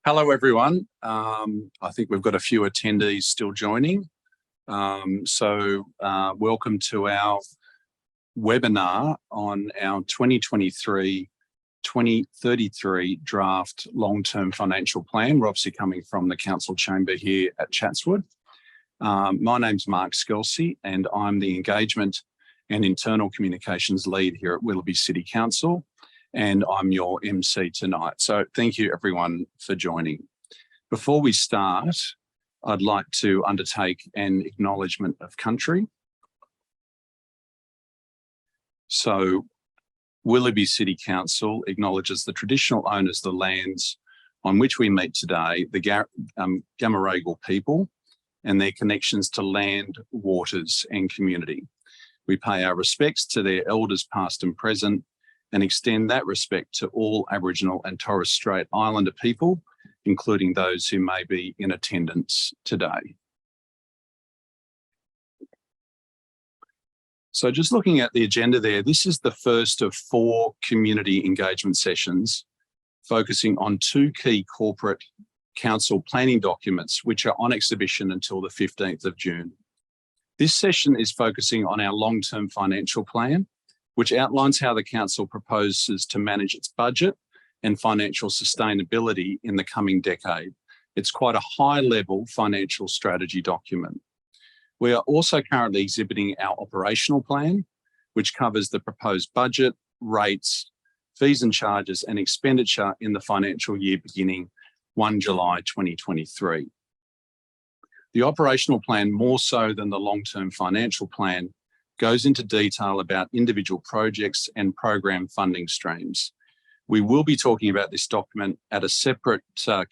Hello, everyone. I think we've got a few attendees still joining. Welcome to our webinar on our 2023-2033 draft long-term financial plan. We're obviously coming from the council chamber here at Chatswood. My name's Mark Skelsey, and I'm the engagement and internal communications lead here at Willoughby City Council. And I'm your MC tonight. So thank you everyone for joining. Before we start, I'd like to undertake an acknowledgement of country. So Willoughby City Council acknowledges the traditional owners of the lands on which we meet today, the Gamaragal people, and their connections to land, waters and community. We pay our respects to their elders past and present, and extend that respect to all Aboriginal and Torres Strait Islander people, including those who may be in attendance today. So just looking at the agenda there, this is the first of 4 community engagement sessions focusing on 2 key corporate council planning documents, which are on exhibition until the 15th of June. This session is focusing on our long-term financial plan, which outlines how the council proposes to manage its budget and financial sustainability in the coming decade. It's quite a high-level financial strategy document. We are also currently exhibiting our operational plan, which covers the proposed budget, rates, fees and charges and expenditure in the financial year beginning 1 July 2023. The operational plan, more so than the long-term financial plan, goes into detail about individual projects and program funding streams. We will be talking about this document at a separate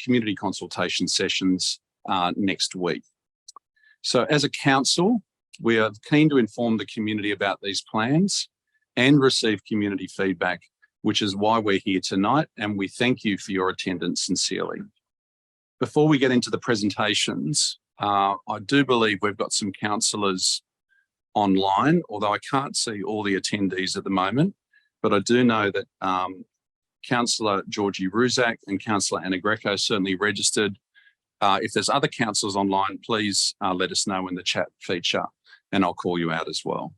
community consultation sessions next week. So as a council, we are keen to inform the community about these plans and receive community feedback, which is why we're here tonight, and we thank you for your attendance sincerely. Before we get into the presentations, I do believe we've got some councillors online, although I can't see all the attendees at the moment, but I do know that Councillor Georgie Ruzak and Councillor Anna Greco certainly registered. If there's other councillors online, please let us know in the chat feature and I'll call you out as well.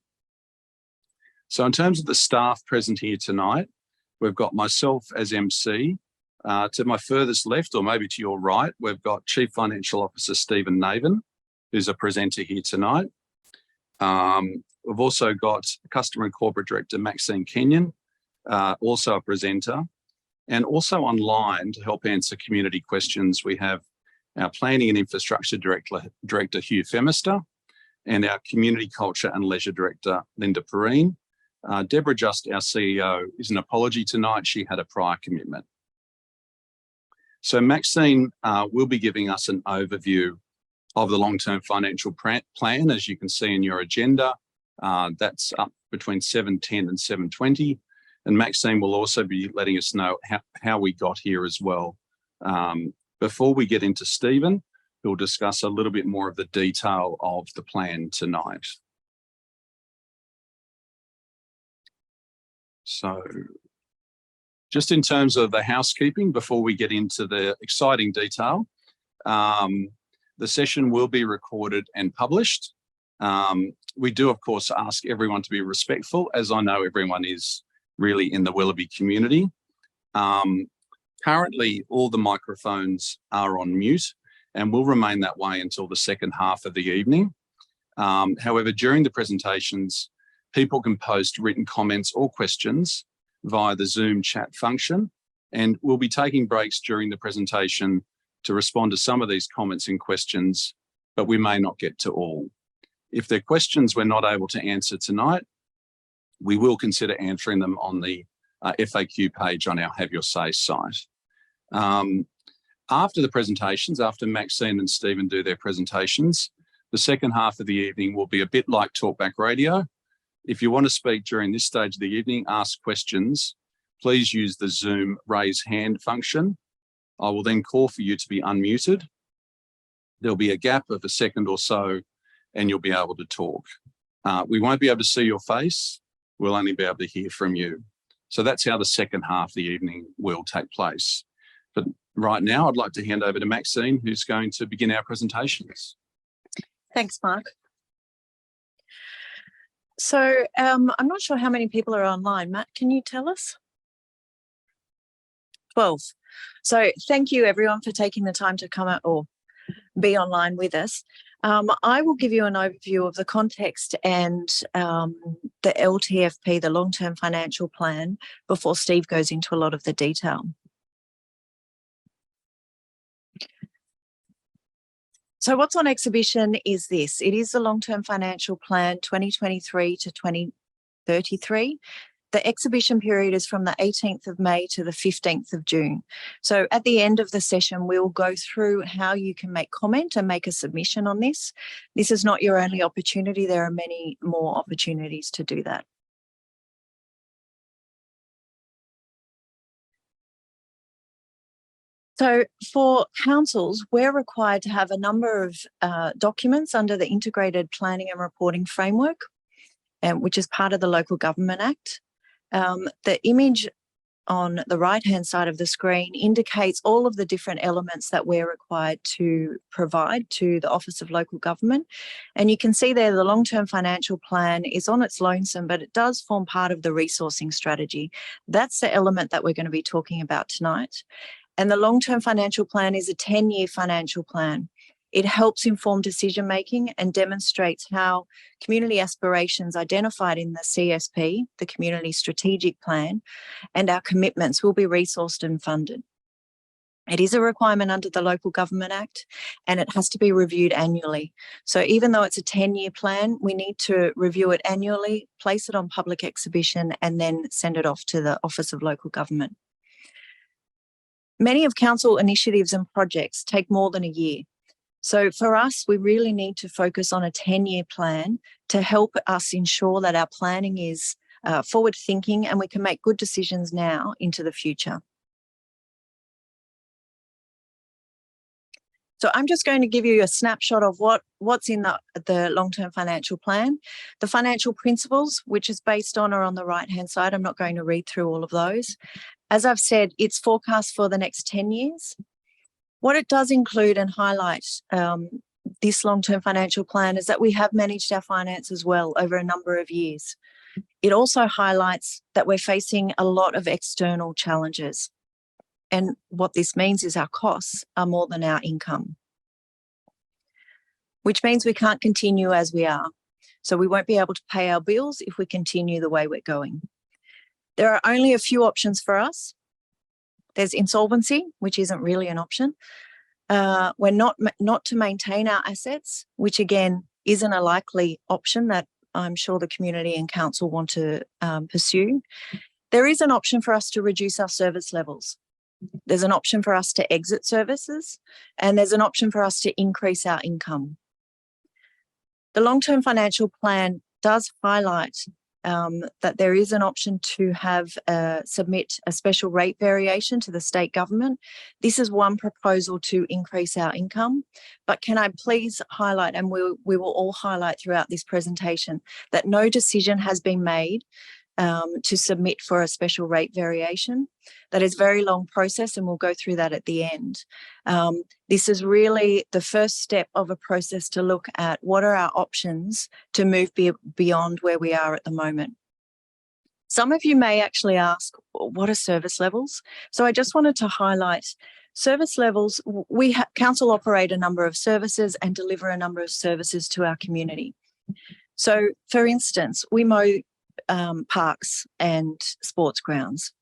So in terms of the staff present here tonight, we've got myself as MC. To my furthest left, or maybe to your right, we've got Chief Financial Officer Stephen Naven, who's a presenter here tonight. We've also got Customer and Corporate Director Maxine Kenyon, also a presenter, and also online to help answer community questions, we have our Planning and Infrastructure Director Hugh Femister, and our Community Culture and Leisure Director Linda Perrine. Deborah Just, our CEO, is an apology tonight. She had a prior commitment. So Maxine will be giving us an overview of the long-term financial plan, as you can see in your agenda. That's up between 7:10 and 7:20. And Maxine will also be letting us know how we got here as well. Before we get into Stephen, who'll discuss a little bit more of the detail of the plan tonight. So just in terms of the housekeeping, before we get into the exciting detail, the session will be recorded and published. We do, of course, ask everyone to be respectful, as I know everyone is really in the Willoughby community. Currently, all the microphones are on mute and will remain that way until the second half of the evening. However, during the presentations, people can post written comments or questions via the Zoom chat function, and we'll be taking breaks during the presentation to respond to some of these comments and questions, but we may not get to all. If there are questions we're not able to answer tonight, we will consider answering them on the FAQ page on our Have Your Say site. After the presentations, after Maxine and Stephen do their presentations, the second half of the evening will be a bit like Talkback Radio. If you want to speak during this stage of the evening, ask questions, please use the Zoom raise hand function. I will then call for you to be unmuted. There'll be a gap of a second or so and you'll be able to talk. We won't be able to see your face. We'll only be able to hear from you. So that's how the second half of the evening will take place. But right now, I'd like to hand over to Maxine, who's going to begin our presentations. Thanks, Mark. So I'm not sure how many people are online. Matt, can you tell us? 12. So thank you everyone for taking the time to come out or be online with us. I will give you an overview of the context and the LTFP, the long-term financial plan, before Steve goes into a lot of the detail. So what's on exhibition is this. It is the long-term financial plan 2023 to 2033. The exhibition period is from the 18th of May to the 15th of June. So at the end of the session, we'll go through how you can make comment and make a submission on this. This is not your only opportunity. There are many more opportunities to do that. So for councils, we're required to have a number of documents under the Integrated Planning and Reporting Framework, which is part of the Local Government Act. The image on the right-hand side of the screen indicates all of the different elements that we're required to provide to the Office of Local Government. And you can see there the long-term financial plan is on its lonesome, but it does form part of the resourcing strategy. That's the element that we're going to be talking about tonight. And the long-term financial plan is a 10-year financial plan. It helps inform decision-making and demonstrates how community aspirations identified in the CSP, the Community Strategic Plan, and our commitments will be resourced and funded. It is a requirement under the Local Government Act, and it has to be reviewed annually. So even though it's a 10-year plan, we need to review it annually, place it on public exhibition, and then send it off to the Office of Local Government. Many of council initiatives and projects take more than a year. So for us, we really need to focus on a 10-year plan to help us ensure that our planning is forward thinking and we can make good decisions now into the future. So I'm just going to give you a snapshot of what's in the long-term financial plan. The financial principles, which is based on, are on the right-hand side. I'm not going to read through all of those. As I've said, it's forecast for the next 10 years. What it does include and highlight this long-term financial plan is that we have managed our finances well over a number of years. It also highlights that we're facing a lot of external challenges. And what this means is our costs are more than our income, which means we can't continue as we are. So we won't be able to pay our bills if we continue the way we're going. There are only a few options for us. There's insolvency, which isn't really an option. We're not to maintain our assets, which again isn't a likely option that I'm sure the community and council want to pursue. There is an option for us to reduce our service levels. There's an option for us to exit services, and there's an option for us to increase our income. The long-term financial plan does highlight that there is an option to submit a special rate variation to the state government. This is one proposal to increase our income, but can I please highlight, and we will all highlight throughout this presentation, that no decision has been made to submit for a special rate variation. That is a very long process, and we'll go through that at the end. This is really the first step of a process to look at what are our options to move beyond where we are at the moment. Some of you may actually ask, what are service levels? So I just wanted to highlight service levels. Council operate a number of services and deliver a number of services to our community. So for instance, we mow parks and sports grounds.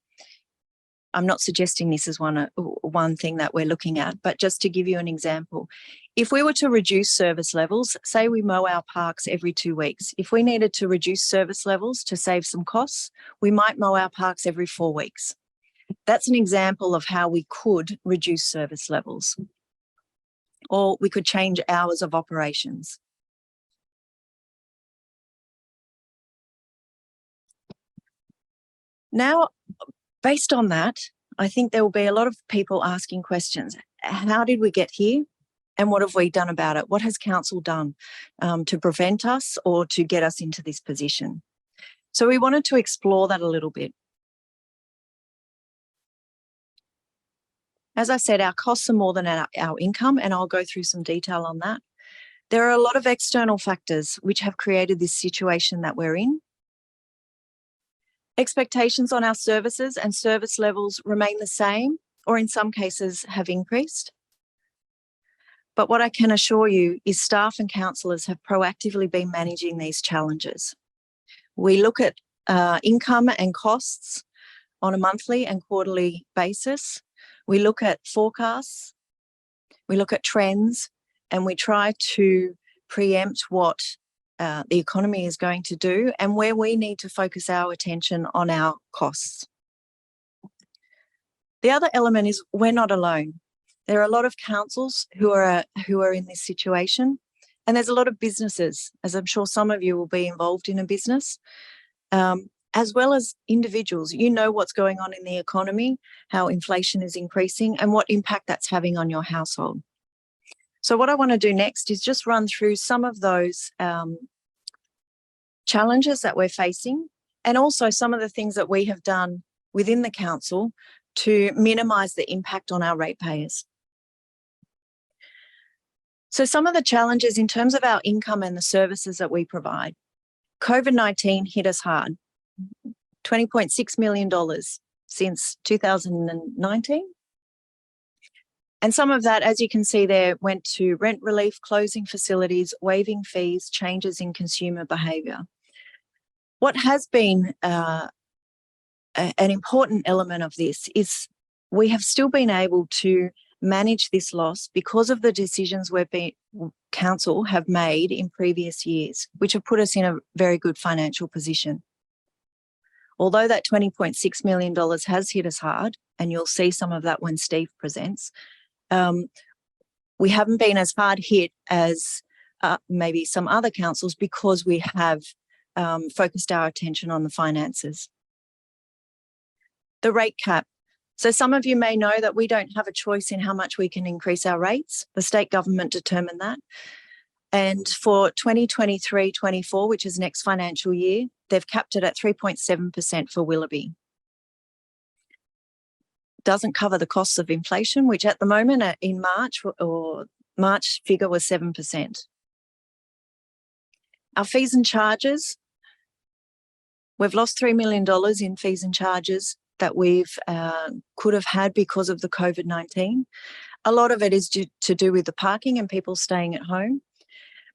I'm not suggesting this is one thing that we're looking at, but just to give you an example, if we were to reduce service levels, say we mow our parks every 2 weeks, if we needed to reduce service levels to save some costs, we might mow our parks every 4 weeks. That's an example of how we could reduce service levels. Or we could change hours of operations. Now, based on that, I think there will be a lot of people asking questions. How did we get here? And what have we done about it? What has council done to prevent us or to get us into this position? So we wanted to explore that a little bit. As I said, our costs are more than our income, and I'll go through some detail on that. There are a lot of external factors which have created this situation that we're in. Expectations on our services and service levels remain the same, or in some cases have increased. But what I can assure you is staff and councillors have proactively been managing these challenges. We look at income and costs on a monthly and quarterly basis. We look at forecasts, we look at trends, and we try to preempt what the economy is going to do and where we need to focus our attention on our costs. The other element is we're not alone. There are a lot of councils who are in this situation, and there's a lot of businesses, as I'm sure some of you will be involved in a business, as well as individuals. You know what's going on in the economy, how inflation is increasing, and what impact that's having on your household. So what I want to do next is just run through some of those challenges that we're facing, and also some of the things that we have done within the council to minimise the impact on our ratepayers. So some of the challenges in terms of our income and the services that we provide. COVID-19 hit us hard, $20.6 million since 2019. And some of that, as you can see there, went to rent relief, closing facilities, waiving fees, changes in consumer behaviour. What has been an important element of this is we have still been able to manage this loss because of the decisions council have made in previous years, which have put us in a very good financial position. Although that $20.6 million has hit us hard, and you'll see some of that when Steve presents, we haven't been as hard hit as maybe some other councils because we have focused our attention on the finances. The rate cap. So some of you may know that we don't have a choice in how much we can increase our rates. The state government determined that. And for 2023-24, which is next financial year, they've capped it at 3.7% for Willoughby. Doesn't cover the costs of inflation, which at the moment in March figure was 7%. Our fees and charges, we've lost $3 million in fees and charges that we've could have had because of the COVID-19. A lot of it is to do with the parking and people staying at home.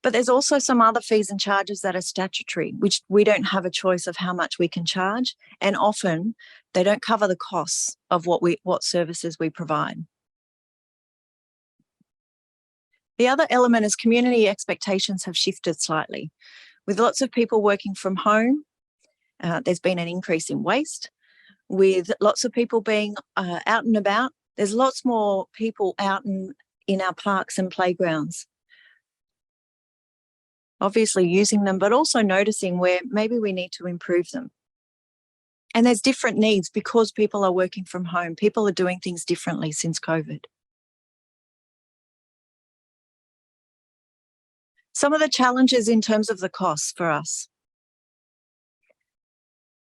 But there's also some other fees and charges that are statutory, which we don't have a choice of how much we can charge. And often they don't cover the costs of what services we provide. The other element is community expectations have shifted slightly. With lots of people working from home, there's been an increase in waste. With lots of people being out and about, there's lots more people out in our parks and playgrounds. Obviously using them, but also noticing where maybe we need to improve them. And there's different needs because people are working from home. People are doing things differently since COVID. Some of the challenges in terms of the costs for us.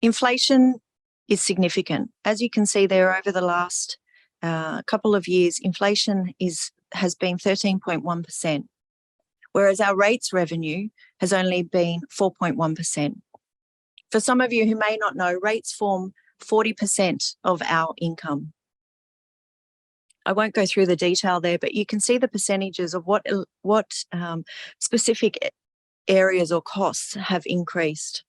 Inflation is significant. As you can see there, over the last couple of years, inflation has been 13.1%, whereas our rates revenue has only been 4.1%. For some of you who may not know, rates form 40% of our income. I won't go through the detail there, but you can see the percentages of what specific areas or costs have increased.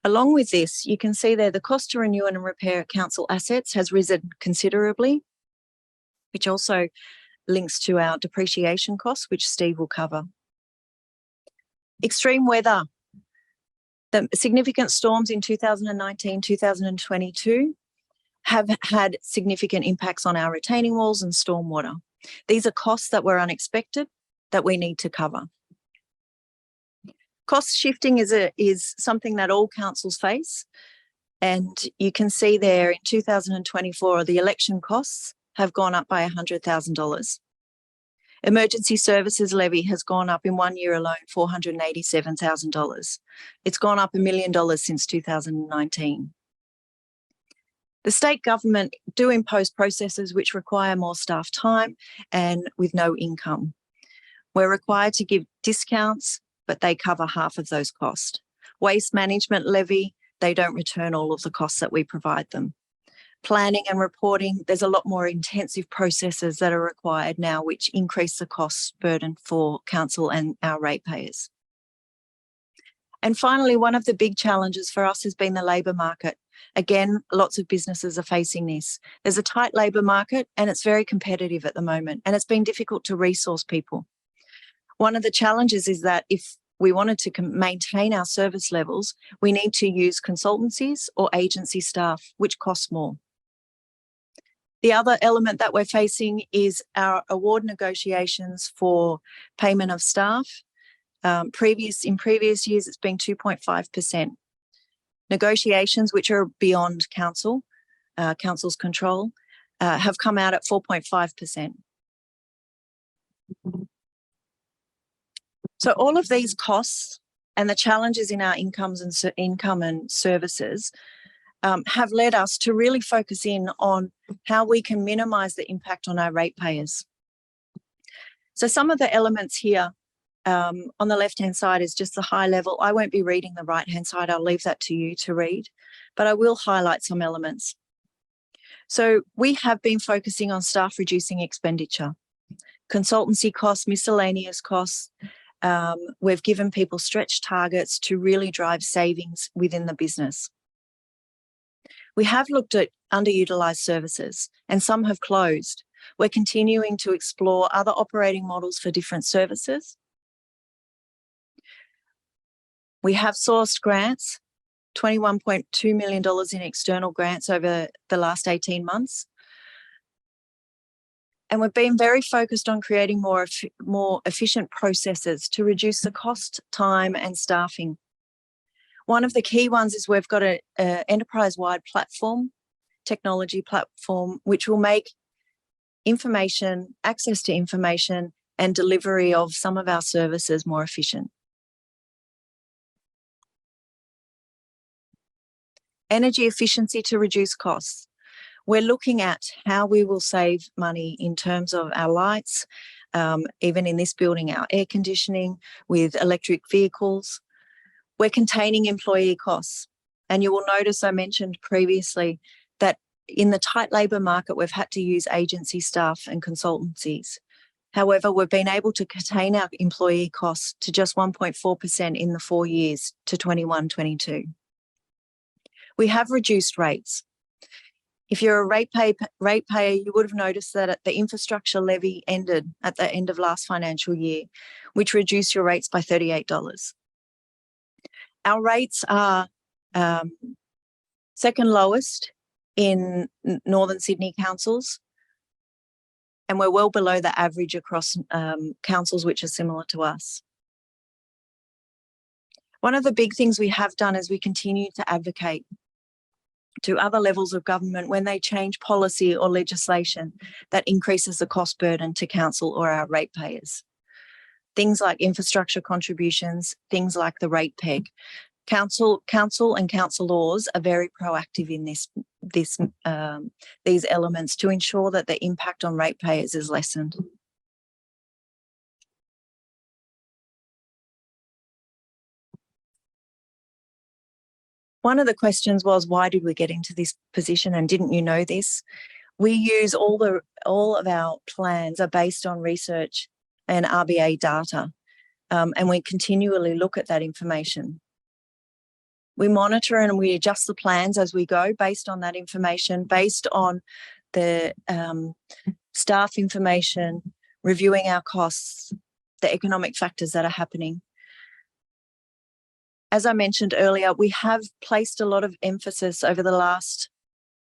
Along with this, you can see there the cost to renew and repair council assets has risen considerably, which also links to our depreciation costs, which Steve will cover. Extreme weather. The significant storms in 2019, 2022 have had significant impacts on our retaining walls and stormwater. These are costs that were unexpected that we need to cover. Cost shifting is something that all councils face, and you can see there in 2024 the election costs have gone up by $100,000. Emergency services levy has gone up in 1 year alone $487,000. It's gone up $1 million since 2019. The state government do impose processes which require more staff time and with no income. We're required to give discounts, but they cover half of those costs. Waste management levy, they don't return all of the costs that we provide them. Planning and reporting, there's a lot more intensive processes that are required now, which increase the cost burden for council and our ratepayers. And finally, one of the big challenges for us has been the labour market. Again, lots of businesses are facing this. There's a tight labour market and it's very competitive at the moment, and it's been difficult to resource people. One of the challenges is that if we wanted to maintain our service levels, we need to use consultancies or agency staff, which costs more. The other element that we're facing is our award negotiations for payment of staff. In previous years, it's been 2.5%. Negotiations, which are beyond council's control, have come out at 4.5%. So all of these costs and the challenges in our income and services have led us to really focus in on how we can minimise the impact on our ratepayers. So some of the elements here on the left-hand side is just the high level. I won't be reading the right-hand side. I'll leave that to you to read, but I will highlight some elements. So we have been focusing on staff reducing expenditure, consultancy costs, miscellaneous costs. We've given people stretch targets to really drive savings within the business. We have looked at underutilised services and some have closed. We're continuing to explore other operating models for different services. We have sourced grants, $21.2 million in external grants over the last 18 months. And we've been very focused on creating more efficient processes to reduce the cost, time and staffing. One of the key ones is we've got an enterprise-wide platform, technology platform, which will make information, access to information and delivery of some of our services more efficient. Energy efficiency to reduce costs. We're looking at how we will save money in terms of our lights, even in this building, our air conditioning with electric vehicles. We're containing employee costs. And you will notice I mentioned previously that in the tight labour market, we've had to use agency staff and consultancies. However, we've been able to contain our employee costs to just 1.4% in the 4 years to 21-22. We have reduced rates. If you're a ratepayer, you would have noticed that the infrastructure levy ended at the end of last financial year, which reduced your rates by $38. Our rates are second lowest in Northern Sydney councils, and we're well below the average across councils which are similar to us. One of the big things we have done is we continue to advocate to other levels of government when they change policy or legislation that increases the cost burden to council or our ratepayers. Things like infrastructure contributions, things like the rate peg. Council and councillors are very proactive in these elements to ensure that the impact on ratepayers is lessened. One of the questions was, why did we get into this position and didn't you know this? We use all of our plans are based on research and RBA data, and we continually look at that information. We monitor and we adjust the plans as we go based on that information, based on the staff information, reviewing our costs, the economic factors that are happening. As I mentioned earlier, we have placed a lot of emphasis over the last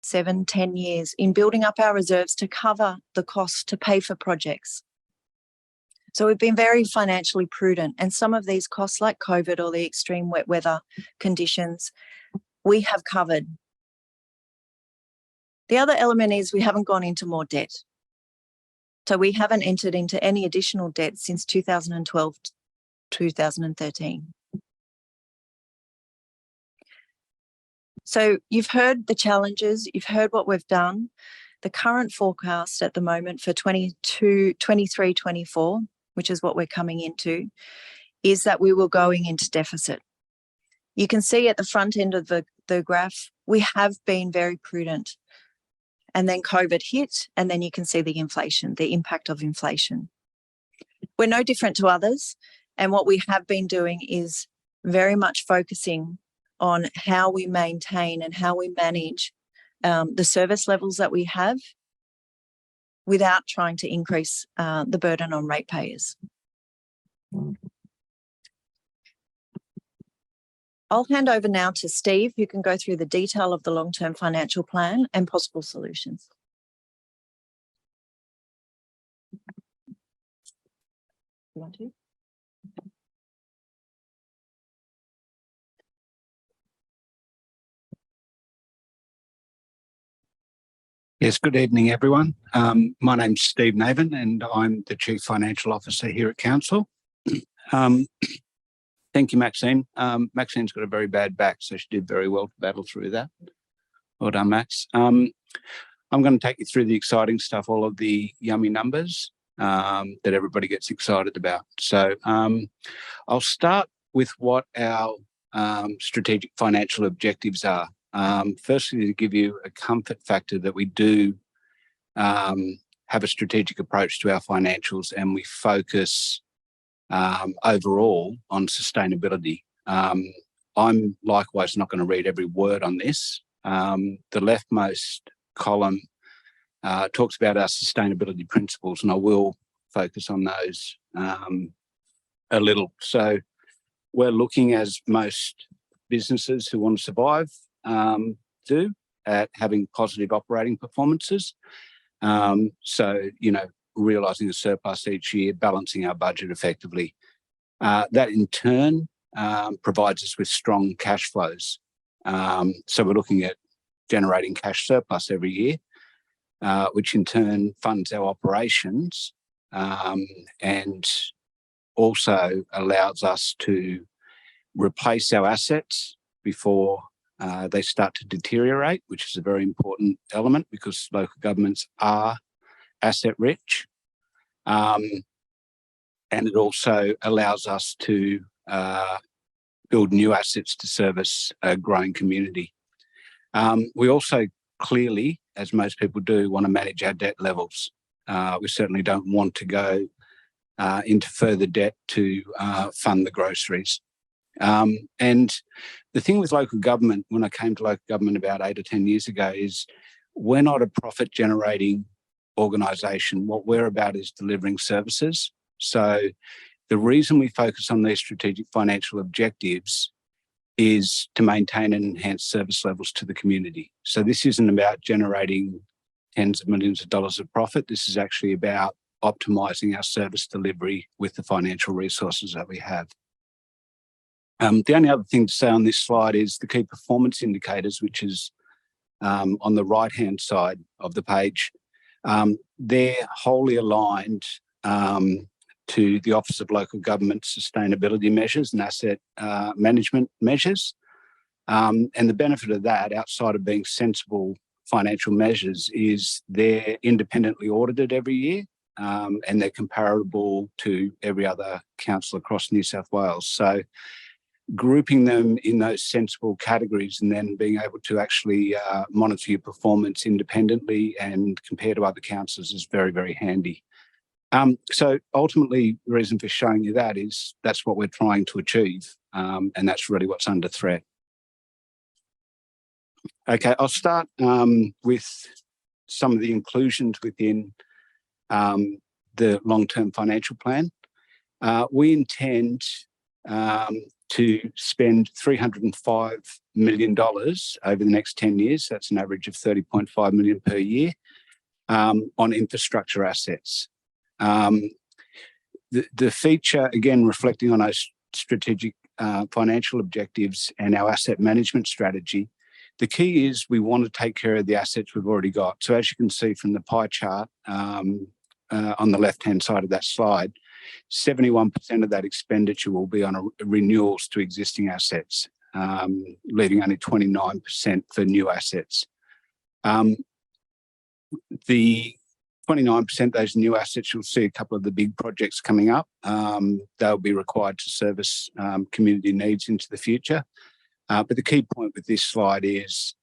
7-10 years in building up our reserves to cover the cost to pay for projects. So we've been very financially prudent, and some of these costs like COVID or the extreme wet weather conditions, we have covered. The other element is we haven't gone into more debt. So we haven't entered into any additional debt since 2012 to 2013. So you've heard the challenges, you've heard what we've done. The current forecast at the moment for 23-24, which is what we're coming into, is that we will going into deficit. You can see at the front end of the graph, we have been very prudent. And then COVID hit, and then you can see the inflation, the impact of inflation. We're no different to others. And what we have been doing is very much focusing on how we maintain and how we manage the service levels that we have without trying to increase the burden on ratepayers. I'll hand over now to Steve, who can go through the detail of the long-term financial plan and possible solutions. You want to? Yes, good evening, everyone. My name's Steve Naven and I'm the Chief Financial Officer here at Council. Thank you, Maxine. Maxine's got a very bad back, so she did very well to battle through that. Well done, Max. I'm going to take you through the exciting stuff, all of the yummy numbers that everybody gets excited about. So I'll start with what our strategic financial objectives are. Firstly, to give you a comfort factor that we do have a strategic approach to our financials and we focus overall on sustainability. I'm likewise not going to read every word on this. The leftmost column talks about our sustainability principles, and I will focus on those a little. So we're looking, as most businesses who want to survive do, at having positive operating performances. So, you know, realising a surplus each year, balancing our budget effectively. That in turn provides us with strong cash flows. So we're looking at generating cash surplus every year, which in turn funds our operations and also allows us to replace our assets before they start to deteriorate, which is a very important element because local governments are asset rich. And it also allows us to build new assets to service a growing community. We also clearly, as most people do, want to manage our debt levels. We certainly don't want to go into further debt to fund the groceries. And the thing with local government, when I came to local government about 8 or 10 years ago, is we're not a profit generating organisation. What we're about is delivering services. So the reason we focus on these strategic financial objectives is to maintain and enhance service levels to the community. So this isn't about generating tens of millions of dollars of profit. This is actually about optimising our service delivery with the financial resources that we have. The only other thing to say on this slide is the key performance indicators, which is on the right-hand side of the page. They're wholly aligned to the Office of Local Government Sustainability Measures and Asset Management Measures. And the benefit of that, outside of being sensible financial measures, is they're independently audited every year and they're comparable to every other council across New South Wales. So grouping them in those sensible categories and then being able to actually monitor your performance independently and compare to other councils is very, very handy. So ultimately, the reason for showing you that is that's what we're trying to achieve, and that's really what's under threat. Okay, I'll start with some of the inclusions within the long-term financial plan. We intend to spend $305 million over the next 10 years. That's an average of $30.5 million per year on infrastructure assets. The feature, again, reflecting on our strategic financial objectives and our asset management strategy, the key is we want to take care of the assets we've already got. So as you can see from the pie chart on the left-hand side of that slide, 71% of that expenditure will be on renewals to existing assets. leaving only 29% for new assets. The 29%, those new assets, you'll see a couple of the big projects coming up. They'll be required to service community needs into the future. But the key point with this slide is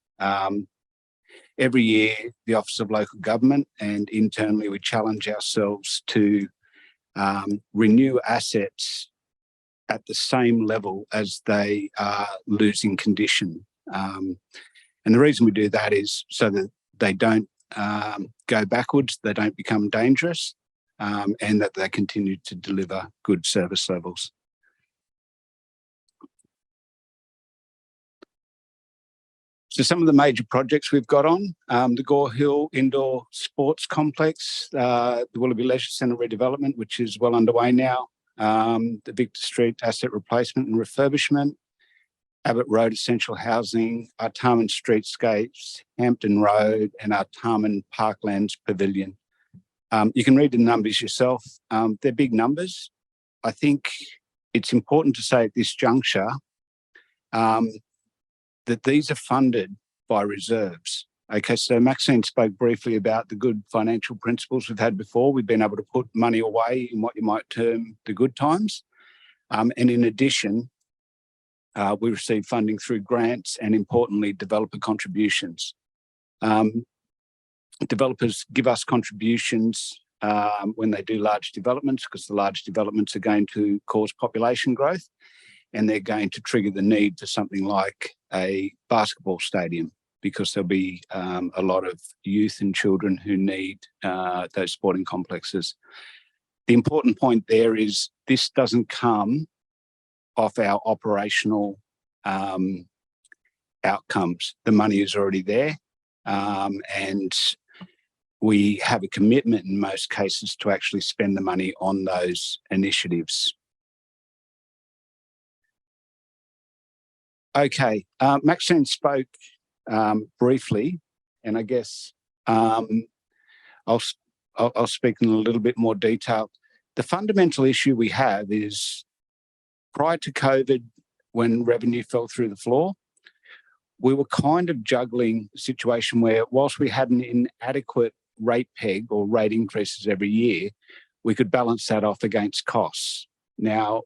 every year, the Office of Local Government and internally we challenge ourselves to renew assets at the same level as they are losing condition. And the reason we do that is so that they don't go backwards, they don't become dangerous, and that they continue to deliver good service levels. So some of the major projects we've got on, the Gore Hill Indoor Sports Complex, the Willoughby Leisure Centre redevelopment, which is well underway now, the Victor Street asset replacement and refurbishment, Abbott Road Essential Housing, Artarmon Streetscapes, Hampton Road, and Artarmon Parklands Pavilion. You can read the numbers yourself. They're big numbers. I think it's important to say at this juncture that these are funded by reserves. Okay, so Maxine spoke briefly about the good financial principles we've had before. We've been able to put money away in what you might term the good times. And in addition, we receive funding through grants and importantly, developer contributions. Developers give us contributions when they do large developments because the large developments are going to cause population growth and they're going to trigger the need for something like a basketball stadium because there'll be a lot of youth and children who need those sporting complexes. The important point there is this doesn't come off our operational outcomes. The money is already there and we have a commitment in most cases to actually spend the money on those initiatives. Okay, Maxine spoke briefly, and I guess I'll speak in a little bit more detail. The fundamental issue we have is prior to COVID, when revenue fell through the floor, we were kind of juggling a situation where whilst we had an inadequate rate peg or rate increases every year, we could balance that off against costs. Now,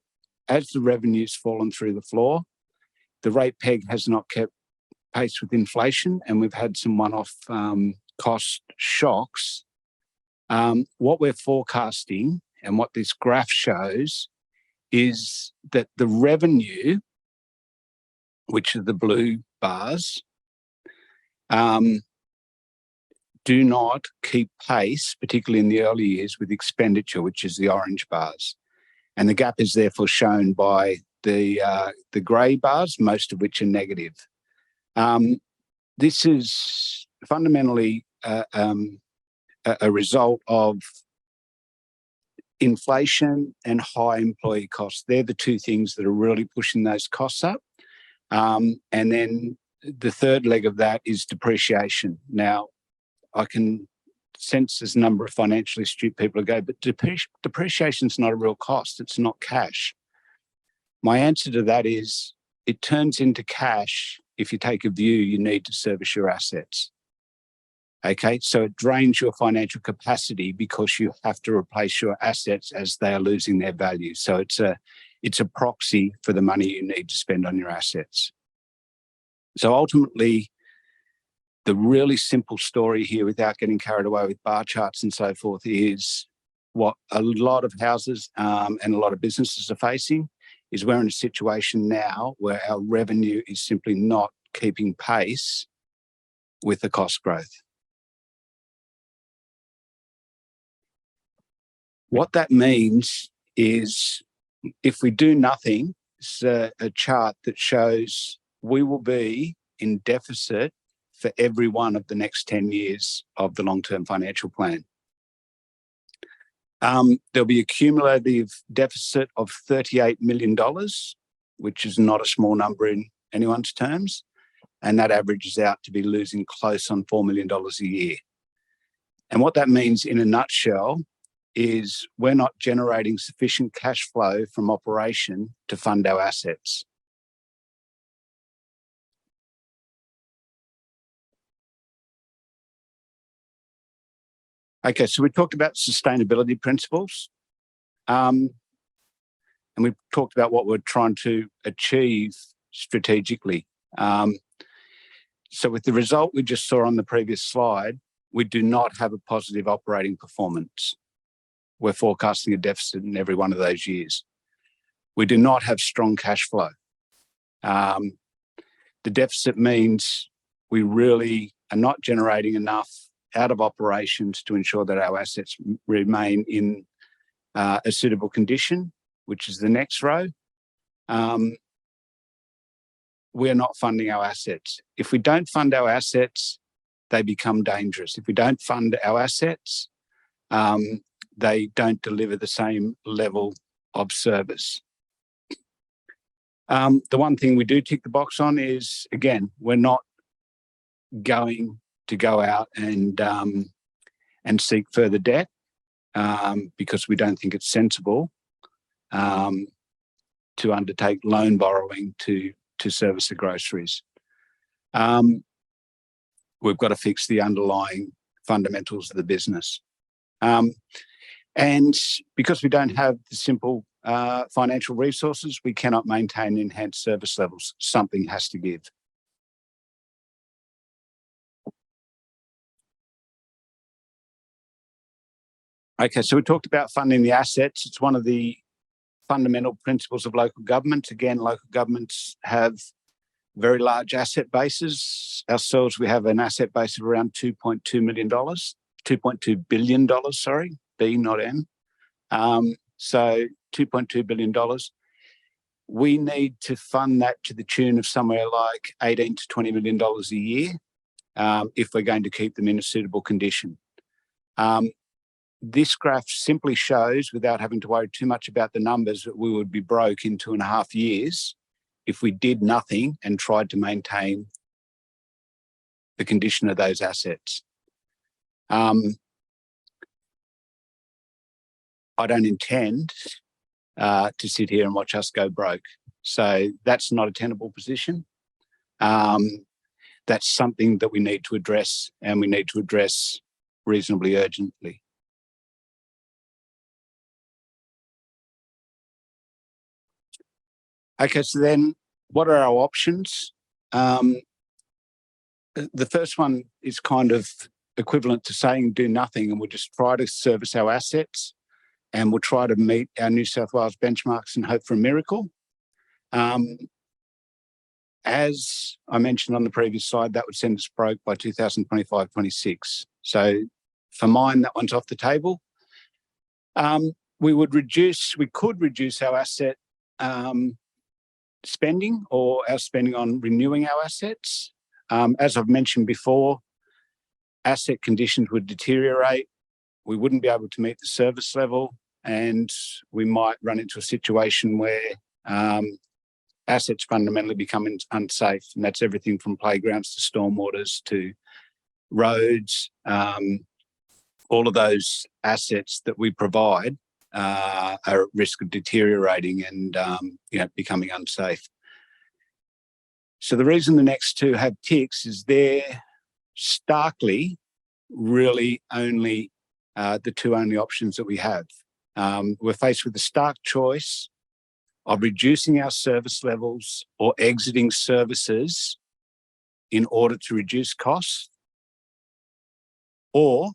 as the revenue's fallen through the floor, the rate peg has not kept pace with inflation and we've had some one-off cost shocks. What we're forecasting and what this graph shows is that the revenue, which are the blue bars, do not keep pace, particularly in the early years, with expenditure, which is the orange bars. And the gap is therefore shown by the grey bars, most of which are negative. This is fundamentally a result of inflation and high employee costs. They're the two things that are really pushing those costs up. And then the third leg of that is depreciation. Now, I can sense there's a number of financially astute people who go, but depreciation is not a real cost. It's not cash. My answer to that is it turns into cash if you take a view you need to service your assets. Okay, so it drains your financial capacity because you have to replace your assets as they are losing their value. So it's a proxy for the money you need to spend on your assets. So ultimately, the really simple story here, without getting carried away with bar charts and so forth, is what a lot of houses and a lot of businesses are facing is we're in a situation now where our revenue is simply not keeping pace with the cost growth. What that means is if we do nothing, it's a chart that shows we will be in deficit for every one of the next 10 years of the long-term financial plan. There'll be a cumulative deficit of $38 million, which is not a small number in anyone's terms, and that averages out to be losing close on $4 million a year. And what that means in a nutshell is we're not generating sufficient cash flow from operation to fund our assets. Okay, so we talked about sustainability principles. And we've talked about what we're trying to achieve strategically. So with the result we just saw on the previous slide, we do not have a positive operating performance. We're forecasting a deficit in every one of those years. We do not have strong cash flow. The deficit means we really are not generating enough out of operations to ensure that our assets remain in a suitable condition, which is the next row. We're not funding our assets. If we don't fund our assets, they become dangerous. If we don't fund our assets, they don't deliver the same level of service. The one thing we do tick the box on is, again, we're not going to go out and seek further debt because we don't think it's sensible to undertake loan borrowing to service the groceries. We've got to fix the underlying fundamentals of the business. And because we don't have the simple financial resources, we cannot maintain enhanced service levels. Something has to give. Okay, so we talked about funding the assets. It's one of the fundamental principles of local government. Again, local governments have very large asset bases. Ourselves, we have an asset base of around $2.2 million, $2.2 billion, sorry, B, not M. So $2.2 billion. We need to fund that to the tune of somewhere like $18 to $20 million a year if we're going to keep them in a suitable condition. This graph simply shows, without having to worry too much about the numbers, that we would be broke in 2.5 years if we did nothing and tried to maintain the condition of those assets. I don't intend to sit here and watch us go broke. So that's not a tenable position. That's something that we need to address, and we need to address reasonably urgently. Okay, so then what are our options? The first one is kind of equivalent to saying do nothing, and we'll just try to service our assets, and we'll try to meet our New South Wales benchmarks and hope for a miracle. As I mentioned on the previous slide, that would send us broke by 2025-26. So for mine, that one's off the table. We could reduce our asset spending, or our spending on renewing our assets. As I've mentioned before, asset conditions would deteriorate. We wouldn't be able to meet the service level, and we might run into a situation where assets fundamentally become unsafe. And that's everything from playgrounds to stormwaters to roads. All of those assets that we provide are at risk of deteriorating and becoming unsafe. So the reason the next two have ticks is they're starkly really only the two only options that we have. We're faced with the stark choice of reducing our service levels or exiting services in order to reduce costs, or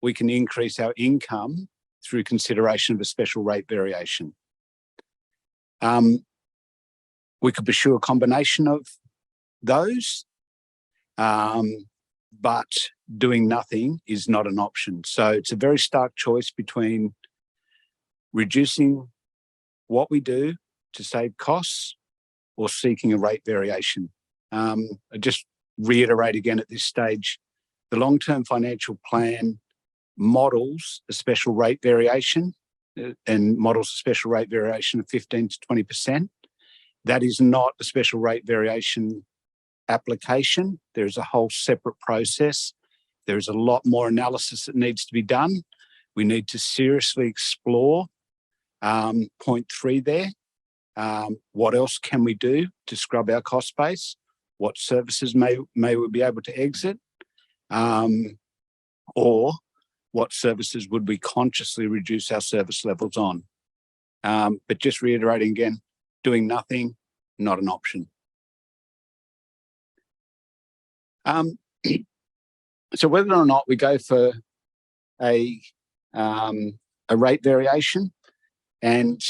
we can increase our income through consideration of a special rate variation. We could pursue a combination of those, but doing nothing is not an option. So it's a very stark choice between reducing what we do to save costs or seeking a rate variation. I just reiterate again at this stage, the long-term financial plan models a special rate variation and models a special rate variation of 15 to 20%. That is not a special rate variation application. There is a whole separate process. There is a lot more analysis that needs to be done. We need to seriously explore point 3 there. What else can we do to scrub our cost base? What services may we be able to exit? Or what services would we consciously reduce our service levels on. But just reiterating again, doing nothing, not an option. So whether or not we go for a rate variation, and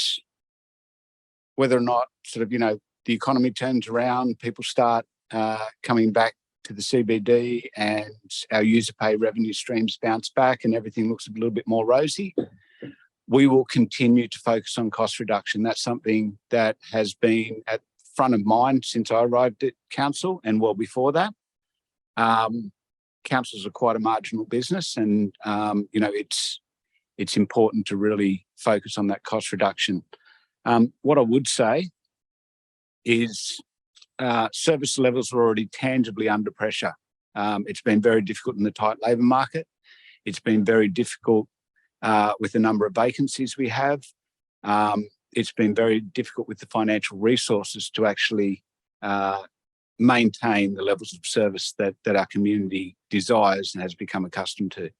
whether or not the economy turns around, people start coming back to the CBD and our user pay revenue streams bounce back and everything looks a little bit more rosy, we will continue to focus on cost reduction. That's something that has been at front of mind since I arrived at council and well before that. Councils are quite a marginal business, and it's important to really focus on that cost reduction. What I would say is service levels are already tangibly under pressure. It's been very difficult in the tight labour market. It's been very difficult with the number of vacancies we have. It's been very difficult with the financial resources to actually maintain the levels of service that our community desires and has become accustomed to.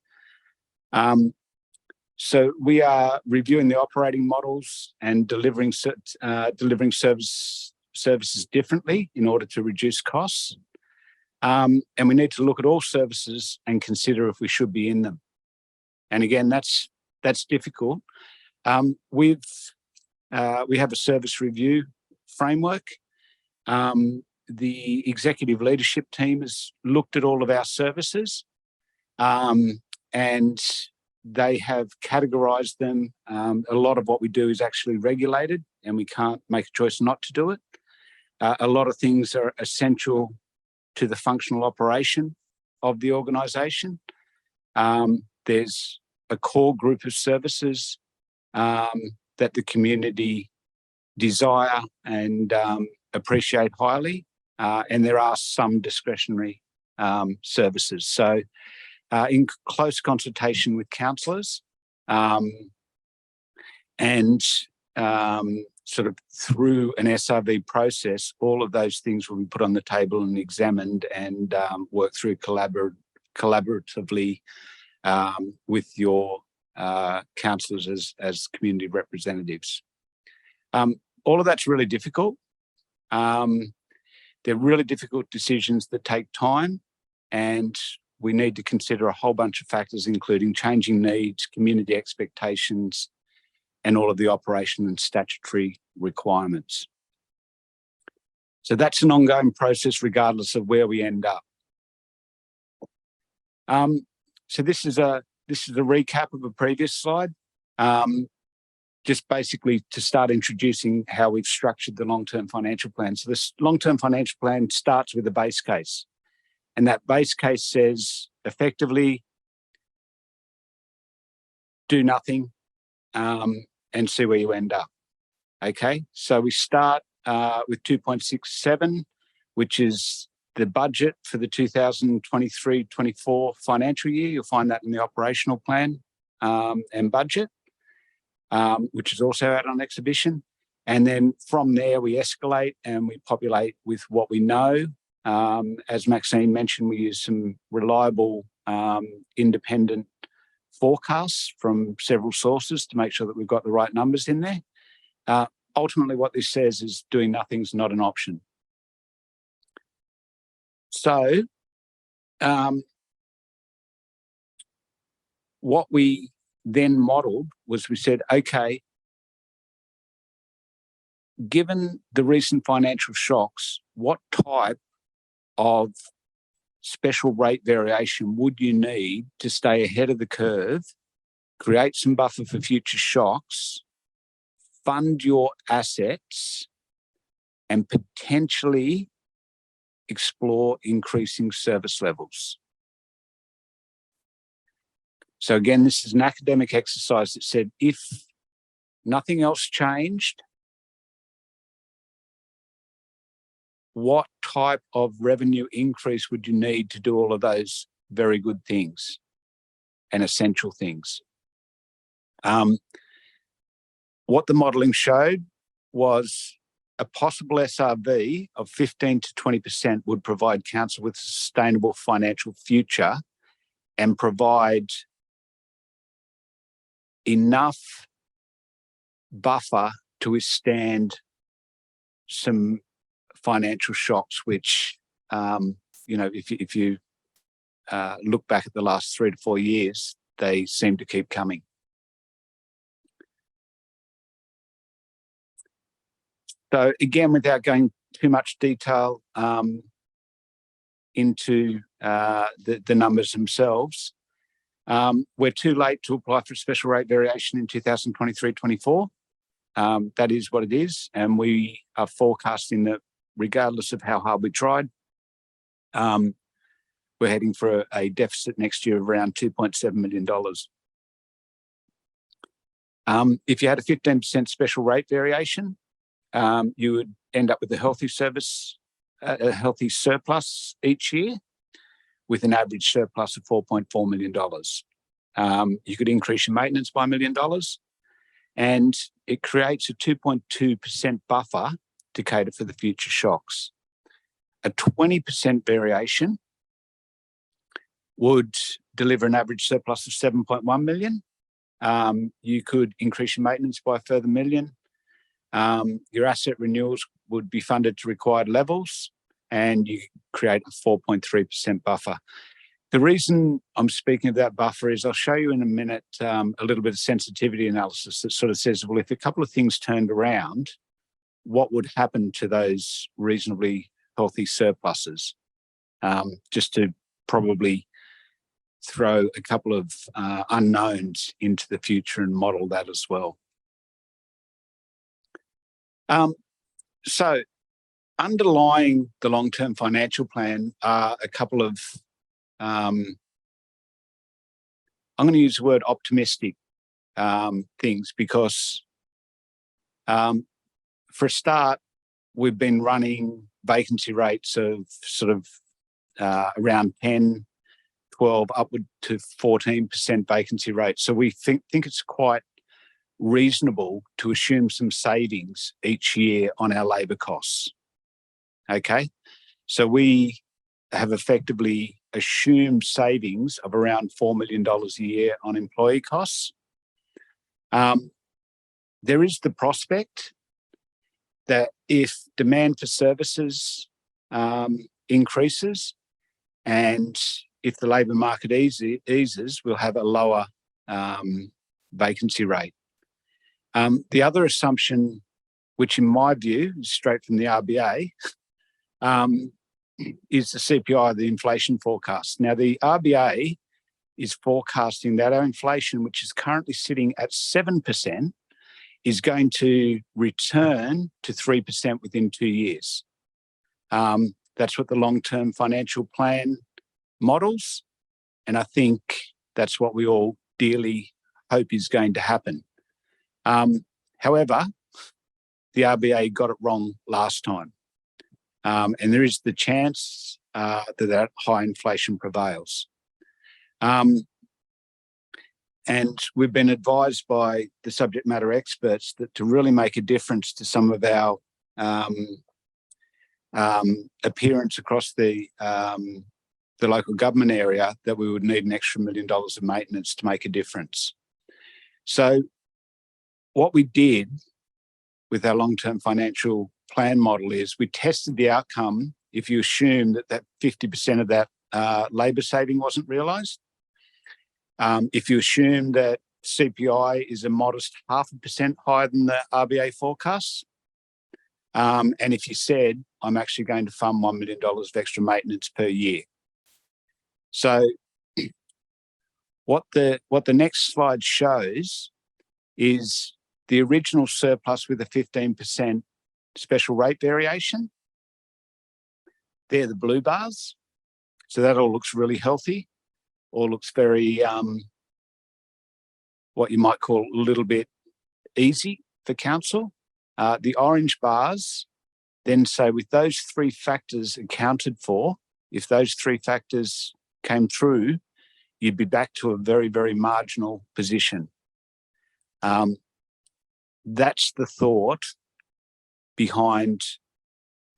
So we are reviewing the operating models and delivering services differently in order to reduce costs. And we need to look at all services and consider if we should be in them. And again, that's difficult. We have a service review framework. The executive leadership team has looked at all of our services, and they have categorised them. A lot of what we do is actually regulated, and we can't make a choice not to do it. A lot of things are essential to the functional operation of the organisation. There's a core group of services that the community desire and appreciate highly, and there are some discretionary services. So in close consultation with councillors and sort of through an SRV process, all of those things will be put on the table and examined and worked through collaboratively with your councillors as community representatives. All of that's really difficult. They're really difficult decisions that take time, and we need to consider a whole bunch of factors, including changing needs, community expectations, and all of the operation and statutory requirements. So that's an ongoing process regardless of where we end up. So this is a recap of a previous slide, just basically to start introducing how we've structured the long-term financial plan. So this long-term financial plan starts with a base case, and that base case says effectively do nothing and see where you end up. Okay, so we start with 2.67, which is the budget for the 2023-24 financial year. You'll find that in the operational plan and budget, which is also out on exhibition. And then from there, we escalate and we populate with what we know. As Maxine mentioned, we use some reliable independent forecasts from several sources to make sure that we've got the right numbers in there. Ultimately, what this says is doing nothing is not an option. So what we then modelled was we said, okay, given the recent financial shocks, what type of special rate variation would you need to stay ahead of the curve, create some buffer for future shocks, fund your assets, and potentially explore increasing service levels? So again, this is an academic exercise that said if nothing else changed, what type of revenue increase would you need to do all of those very good things and essential things? What the modelling showed was a possible SRV of 15 to 20% would provide council with a sustainable financial future and provide enough buffer to withstand some financial shocks, which, if you look back at the last 3 to 4 years, they seem to keep coming. So again, without going too much detail into the numbers themselves, we're too late to apply for a special rate variation in 2023-24. That is what it is, and we are forecasting that regardless of how hard we tried, we're heading for a deficit next year of around $2.7 million. If you had a 15% special rate variation, you would end up with a healthy surplus each year, with an average surplus of $4.4 million. You could increase your maintenance by $1 million, and it creates a 2.2% buffer to cater for the future shocks. A 20% variation would deliver an average surplus of $7.1 million. You could increase your maintenance by a further $1 million. Your asset renewals would be funded to required levels, and you create a 4.3% buffer. The reason I'm speaking of that buffer is I'll show you in a minute a little bit of sensitivity analysis that sort of says, well, if a couple of things turned around, what would happen to those reasonably healthy surpluses? Just to probably throw a couple of unknowns into the future and model that as well. So underlying the long-term financial plan are a couple of, I'm going to use the word optimistic things, because for a start, we've been running vacancy rates of sort of around 10, 12, upward to 14% vacancy rate. So we think it's quite reasonable to assume some savings each year on our labour costs. Okay, so we have effectively assumed savings of around $4 million a year on employee costs. There is the prospect that if demand for services increases, and if the labour market eases, we'll have a lower vacancy rate. The other assumption, which in my view is straight from the RBA, is the CPI, the inflation forecast. Now, the RBA is forecasting that our inflation, which is currently sitting at 7%, is going to return to 3% within 2 years. That's what the long-term financial plan models, and I think that's what we all dearly hope is going to happen. However, the RBA got it wrong last time, and there is the chance that high inflation prevails. And we've been advised by the subject matter experts that to really make a difference to some of our appearance across the local government area, that we would need an extra $1 million of maintenance to make a difference. So what we did with our long-term financial plan model is we tested the outcome if you assume that 50% of that labour saving wasn't realised. If you assume that CPI is a modest 0.5% higher than the RBA forecasts, and if you said, I'm actually going to fund $1 million of extra maintenance per year. So what the next slide shows is the original surplus with a 15% special rate variation. They're the blue bars. So that all looks really healthy, all looks very, what you might call a little bit easy for council. The orange bars then say with those three factors accounted for, if those three factors came through, you'd be back to a very, very marginal position. That's the thought behind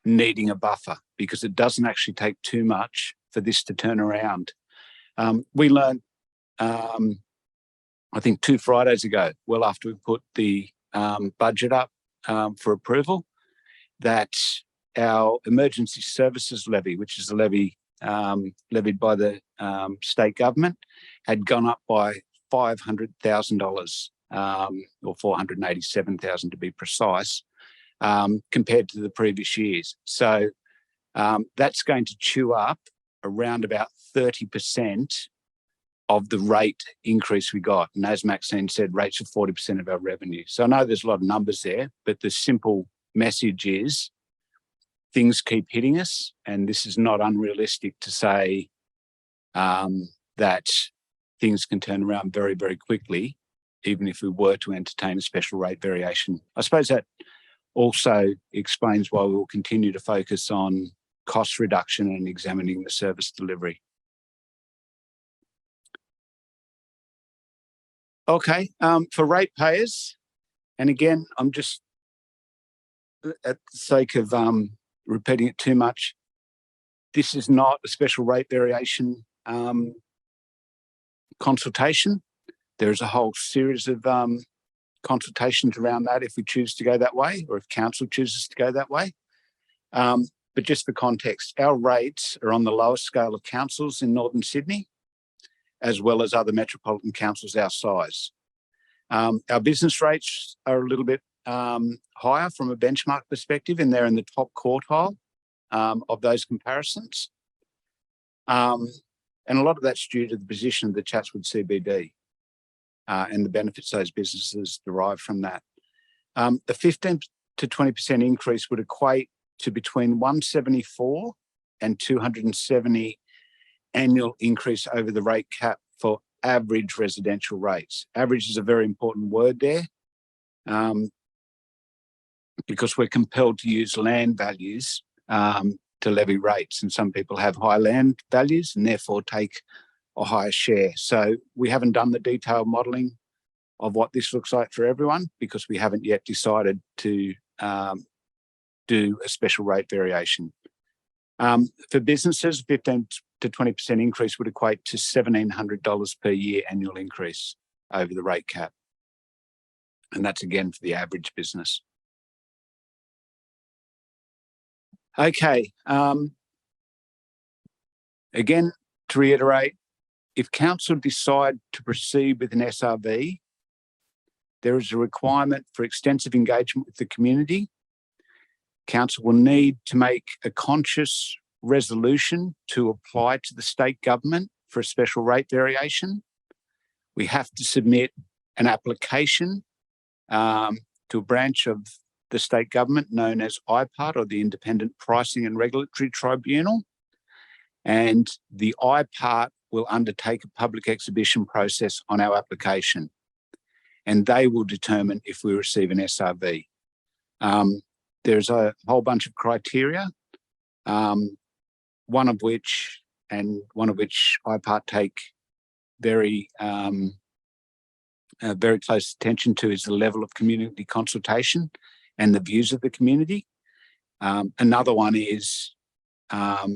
needing a buffer, because it doesn't actually take too much for this to turn around. We learned I think 2 Fridays ago, well after we put the budget up for approval, that our emergency services levy, which is a levy levied by the state government, had gone up by $500,000, or $487,000 to be precise, compared to the previous years. So that's going to chew up around about 30% of the rate increase we got. And as Maxine said, rates are 40% of our revenue. So I know there's a lot of numbers there, but the simple message is things keep hitting us, and this is not unrealistic to say that things can turn around very, very quickly, even if we were to entertain a special rate variation. I suppose that also explains why we will continue to focus on cost reduction and examining the service delivery. Okay, for ratepayers, and again, I'm just, at the sake of repeating it too much, this is not a special rate variation consultation. There is a whole series of consultations around that if we choose to go that way, or if council chooses to go that way. But just for context, our rates are on the lowest scale of councils in Northern Sydney, as well as other metropolitan councils our size. Our business rates are a little bit higher from a benchmark perspective, and they're in the top quartile of those comparisons. And a lot of that's due to the position of the Chatswood CBD and the benefits those businesses derive from that. The 15 to 20% increase would equate to between 174 and 270 annual increase over the rate cap for average residential rates. Average is a very important word there, because we're compelled to use land values to levy rates, and some people have high land values and therefore take a higher share. So we haven't done the detailed modelling of what this looks like for everyone, because we haven't yet decided to do a special rate variation. For businesses, 15 to 20% increase would equate to $1,700 per year annual increase over the rate cap. And that's again for the average business. Okay. Again, to reiterate, if council decide to proceed with an SRV, there is a requirement for extensive engagement with the community. Council will need to make a conscious resolution to apply to the state government for a special rate variation. We have to submit an application to a branch of the state government known as IPART, or the Independent Pricing and Regulatory Tribunal. And the IPART will undertake a public exhibition process on our application, and they will determine if we receive an SRV. There's a whole bunch of criteria, one of which IPART take very close attention to is the level of community consultation and the views of the community. Another one is a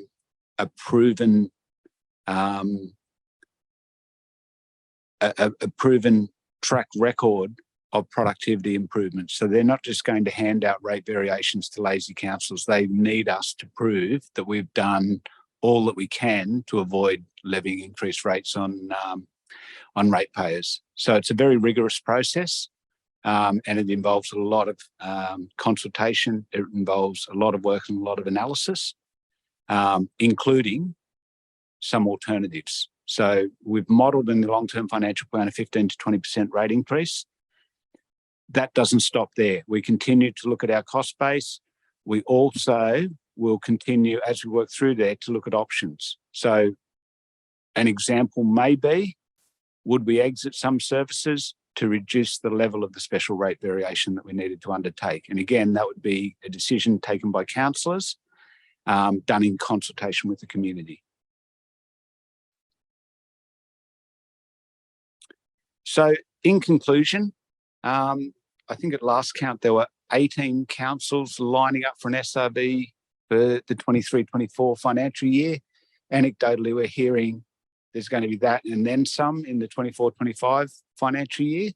proven track record of productivity improvements. So they're not just going to hand out rate variations to lazy councils. They need us to prove that we've done all that we can to avoid levying increased rates on ratepayers. So it's a very rigorous process, and it involves a lot of consultation. It involves a lot of work and a lot of analysis, including some alternatives. So we've modelled in the long-term financial plan a 15 to 20% rate increase. That doesn't stop there. We continue to look at our cost base. We also will continue, as we work through there, to look at options. So an example may be, would we exit some services to reduce the level of the special rate variation that we needed to undertake? And again, that would be a decision taken by councillors, done in consultation with the community. So in conclusion, I think at last count, there were 18 councils lining up for an SRV for the 23-24 financial year. Anecdotally, we're hearing there's going to be that and then some in the 24-25 financial year.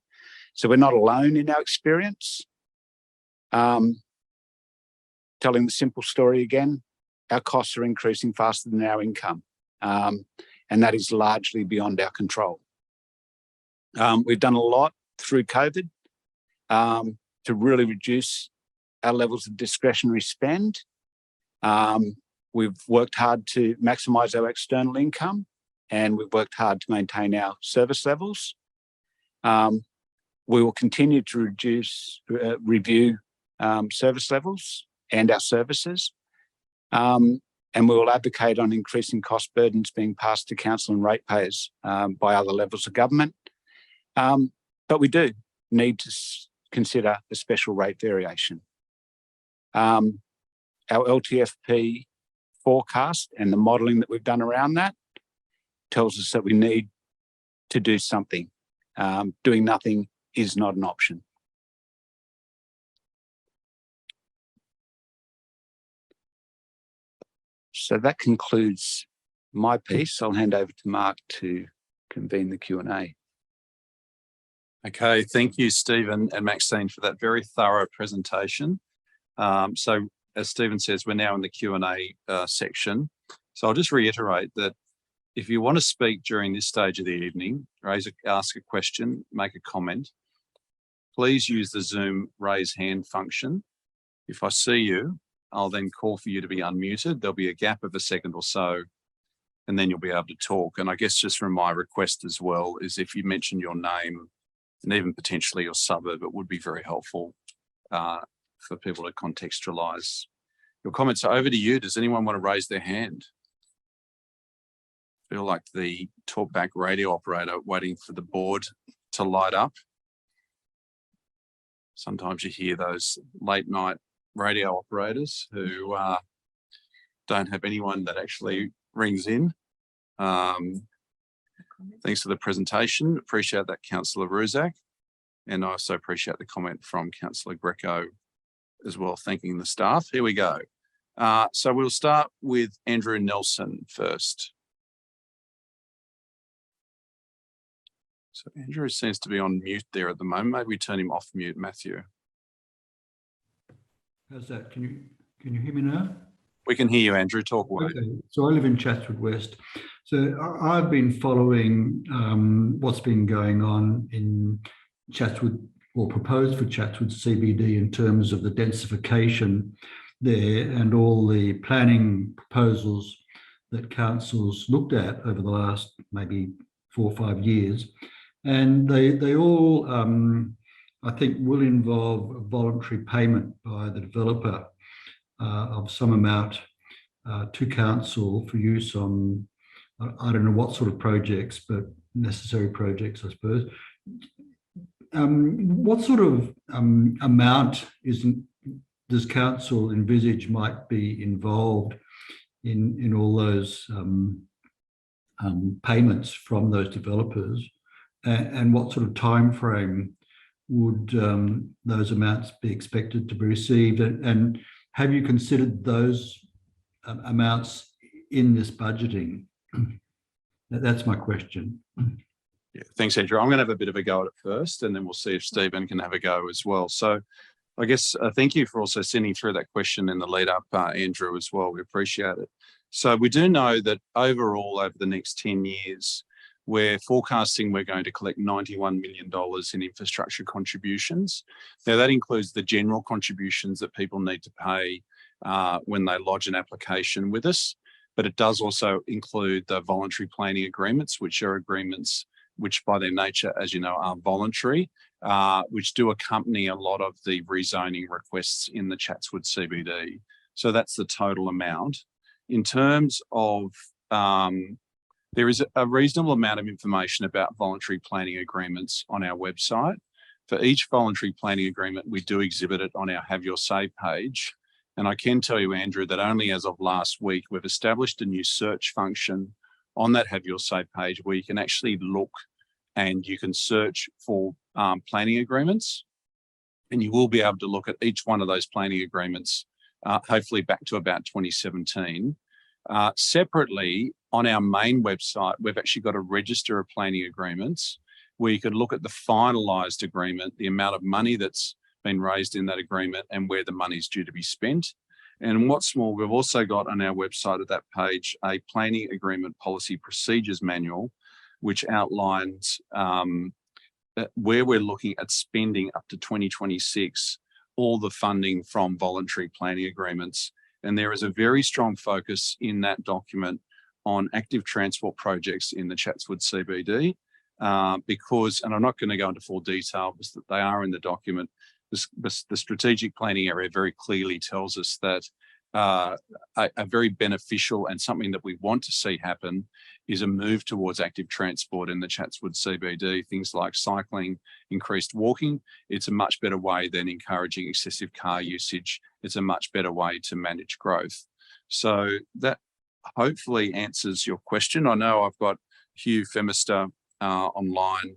So we're not alone in our experience. Telling the simple story again, our costs are increasing faster than our income. And that is largely beyond our control. We've done a lot through COVID to really reduce our levels of discretionary spend. We've worked hard to maximise our external income, and we've worked hard to maintain our service levels. We will continue to review service levels and our services. And we will advocate on increasing cost burdens being passed to council and ratepayers by other levels of government. But we do need to consider a special rate variation. Our LTFP forecast and the modelling that we've done around that tells us that we need to do something. Doing nothing is not an option. So that concludes my piece. I'll hand over to Mark to convene the Q&A. Okay, thank you, Stephen and Maxine, for that very thorough presentation. So as Stephen says, we're now in the Q&A section. So I'll just reiterate that if you want to speak during this stage of the evening, ask a question, make a comment, please use the Zoom raise hand function. If I see you, I'll then call for you to be unmuted. There'll be a gap of a second or so, and then you'll be able to talk. And I guess just from my request as well is if you mention your name and even potentially your suburb, it would be very helpful for people to contextualise your comments. So over to you. Does anyone want to raise their hand? I feel like the talkback radio operator waiting for the board to light up. Sometimes you hear those late night radio operators who don't have anyone that actually rings in. Thanks for the presentation. Appreciate that, Councillor Ruzak. And I also appreciate the comment from Councillor Greco as well, thanking the staff. Here we go. So we'll start with Andrew Nelson first. So Andrew seems to be on mute there at the moment. Maybe we turn him off mute, Matthew. How's that? Can you hear me now? We can hear you, Andrew. Talk away. Okay. So I live in Chatswood West. So I've been following what's been going on in Chatswood, or proposed for Chatswood CBD, in terms of the densification there and all the planning proposals that councils looked at over the last maybe 4 or 5 years. And they all, I think, will involve a voluntary payment by the developer of some amount to council for use on, I don't know what sort of projects, but necessary projects, I suppose. What sort of amount does council envisage might be involved in all those payments from those developers, and what sort of time frame would those amounts be expected to be received? And have you considered those amounts in this budgeting? That's my question. Yeah, thanks, Andrew. I'm going to have a bit of a go at it first, and then we'll see if Stephen can have a go as well. So I guess thank you for also sending through that question in the lead up, Andrew, as well. We appreciate it. So we do know that overall, over the next 10 years, we're forecasting we're going to collect $91 million in infrastructure contributions. Now, that includes the general contributions that people need to pay when they lodge an application with us, but it does also include the voluntary planning agreements, which are agreements which by their nature, as you know, are voluntary, which do accompany a lot of the rezoning requests in the Chatswood CBD. So that's the total amount. In terms of, there is a reasonable amount of information about voluntary planning agreements on our website. For each voluntary planning agreement, we do exhibit it on our Have Your Say page. And I can tell you, Andrew, that only as of last week, we've established a new search function on that Have Your Say page where you can actually look and you can search for planning agreements, and you will be able to look at each one of those planning agreements, hopefully back to about 2017. Separately, on our main website, we've actually got a register of planning agreements where you can look at the finalised agreement, the amount of money that's been raised in that agreement and where the money's due to be spent. And what's more, we've also got on our website at that page a planning agreement policy procedures manual, which outlines where we're looking at spending up to 2026 all the funding from voluntary planning agreements. And there is a very strong focus in that document on active transport projects in the Chatswood CBD because, and I'm not going to go into full detail, but they are in the document. The strategic planning area very clearly tells us that a very beneficial and something that we want to see happen is a move towards active transport in the Chatswood CBD, things like cycling, increased walking. It's a much better way than encouraging excessive car usage. It's a much better way to manage growth. So that hopefully answers your question. I know I've got Hugh Femister online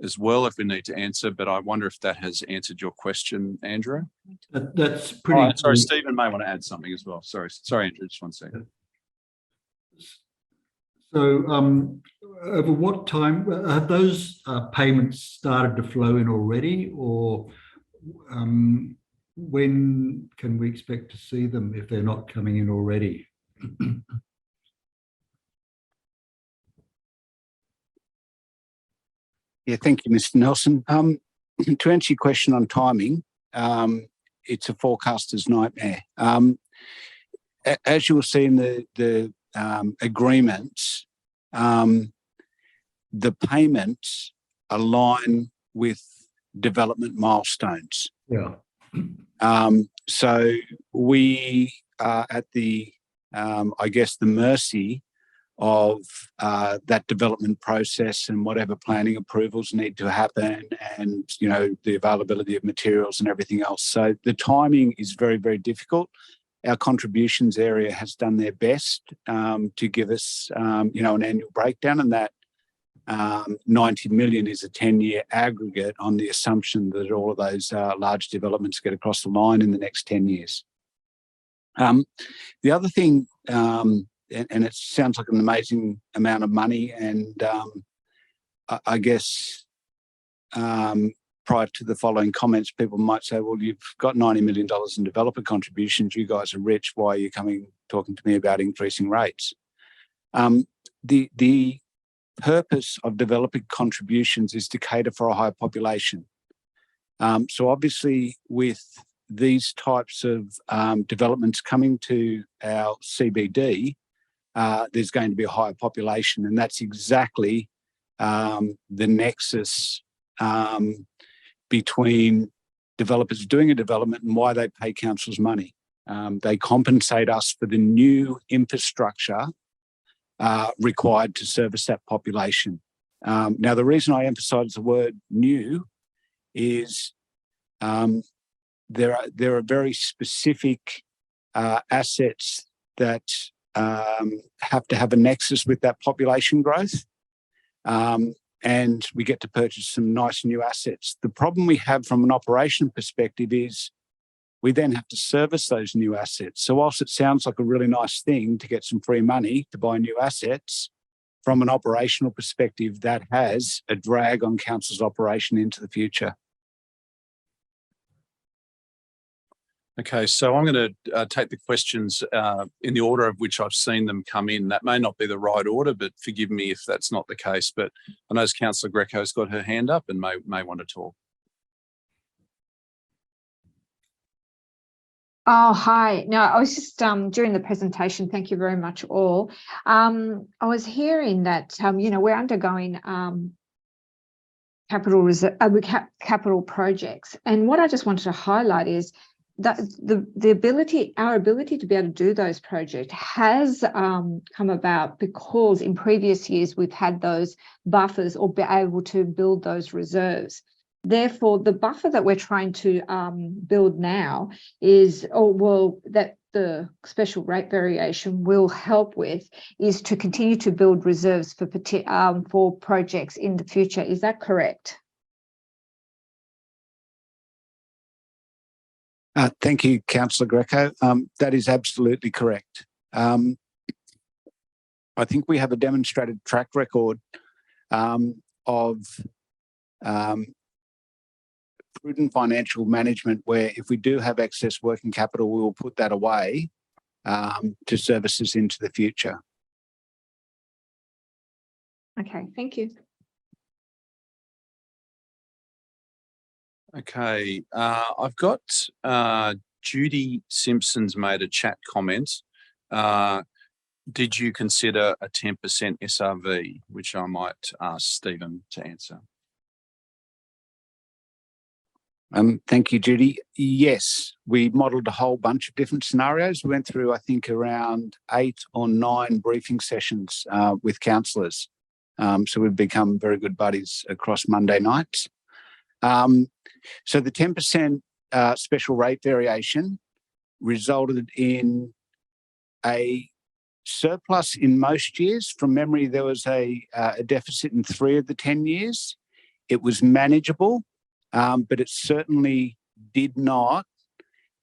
as well if we need to answer, but I wonder if that has answered your question, Andrew. That's pretty. Oh, sorry, Stephen may want to add something as well. Sorry, Andrew, just one second. So over what time have those payments started to flow in already, or when can we expect to see them if they're not coming in already? Yeah, thank you, Mr. Nelson. To answer your question on timing, it's a forecaster's nightmare. As you will see in the agreements, the payments align with development milestones. Yeah. So we are at the, I guess, the mercy of that development process and whatever planning approvals need to happen and, you know, the availability of materials and everything else. So the timing is very, very difficult. Our contributions area has done their best to give us, you know, an annual breakdown, and that 90 million is a 10-year aggregate on the assumption that all of those large developments get across the line in the next 10 years. The other thing, and it sounds like an amazing amount of money, and I guess prior to the following comments, people might say, well, you've got $90 million in developer contributions, you guys are rich, why are you talking to me about increasing rates? The purpose of developer contributions is to cater for a higher population. So obviously with these types of developments coming to our CBD, there's going to be a higher population, and that's exactly the nexus between developers doing a development and why they pay councils money. They compensate us for the new infrastructure required to service that population. Now, the reason I emphasise the word new is there are very specific assets that have to have a nexus with that population growth, and we get to purchase some nice new assets. The problem we have from an operation perspective is we then have to service those new assets. So whilst it sounds like a really nice thing to get some free money to buy new assets, from an operational perspective, that has a drag on council's operation into the future. Okay, so I'm going to take the questions in the order of which I've seen them come in. That may not be the right order, but forgive me if that's not the case. But I know Councillor Greco's got her hand up and may want to talk. Oh, hi. No, I was just during the presentation, thank you very much all. I was hearing that, you know, we're undergoing capital projects. And what I just wanted to highlight is that our ability to be able to do those projects has come about because in previous years we've had those buffers or be able to build those reserves. Therefore, the buffer that we're trying to build now is, that the special rate variation will help with, is to continue to build reserves for projects in the future. Is that correct? Thank you, Councillor Greco. That is absolutely correct. I think we have a demonstrated track record of prudent financial management, where if we do have excess working capital, we will put that away to services into the future. Okay, thank you. Okay, I've got Judy Simpson's made a chat comment. Did you consider a 10% SRV, which I might ask Stephen to answer? Thank you, Judy. Yes, we modelled a whole bunch of different scenarios. We went through, I think, around 8 or 9 briefing sessions with councillors. So we've become very good buddies across Monday nights. So the 10% special rate variation resulted in a surplus in most years. From memory, there was a deficit in 3 of the 10 years. It was manageable, but it certainly did not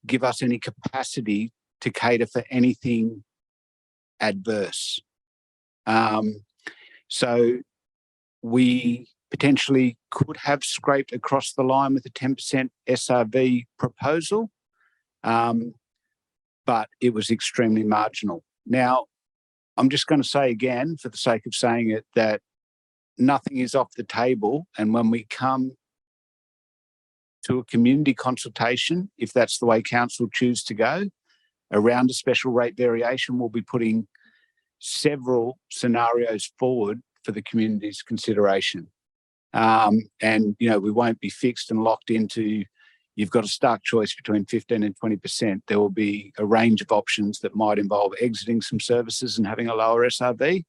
give us any capacity to cater for anything adverse. So we potentially could have scraped across the line with a 10% SRV proposal, but it was extremely marginal. Now, I'm just going to say again, for the sake of saying it, that nothing is off the table. And when we come to a community consultation, if that's the way council choose to go, around a special rate variation, we'll be putting several scenarios forward for the community's consideration. And, you know, we won't be fixed and locked into, you've got a stark choice between 15 and 20%. There will be a range of options that might involve exiting some services and having a lower SRV,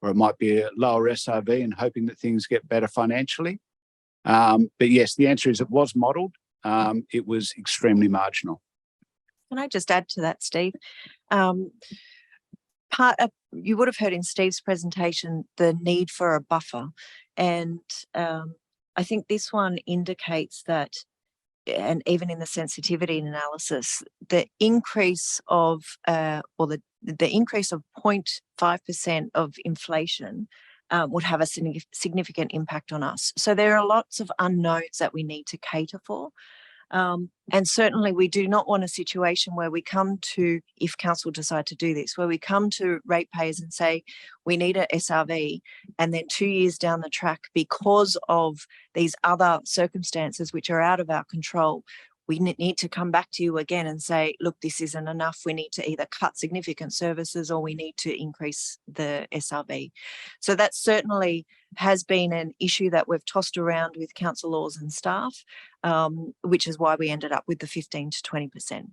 or it might be a lower SRV and hoping that things get better financially. But yes, the answer is it was modelled. It was extremely marginal. Can I just add to that, Steve? You would have heard in Steve's presentation the need for a buffer, and I think this one indicates that, and even in the sensitivity analysis, the increase of the increase of 0.5% of inflation would have a significant impact on us. So there are lots of unknowns that we need to cater for. And certainly we do not want a situation where we come to, if council decide to do this, where we come to ratepayers and say, we need a SRV, and then 2 years down the track, because of these other circumstances which are out of our control, we need to come back to you again and say, look, this isn't enough. We need to either cut significant services or we need to increase the SRV. So that certainly has been an issue that we've tossed around with councillors and staff, which is why we ended up with the 15 to 20%.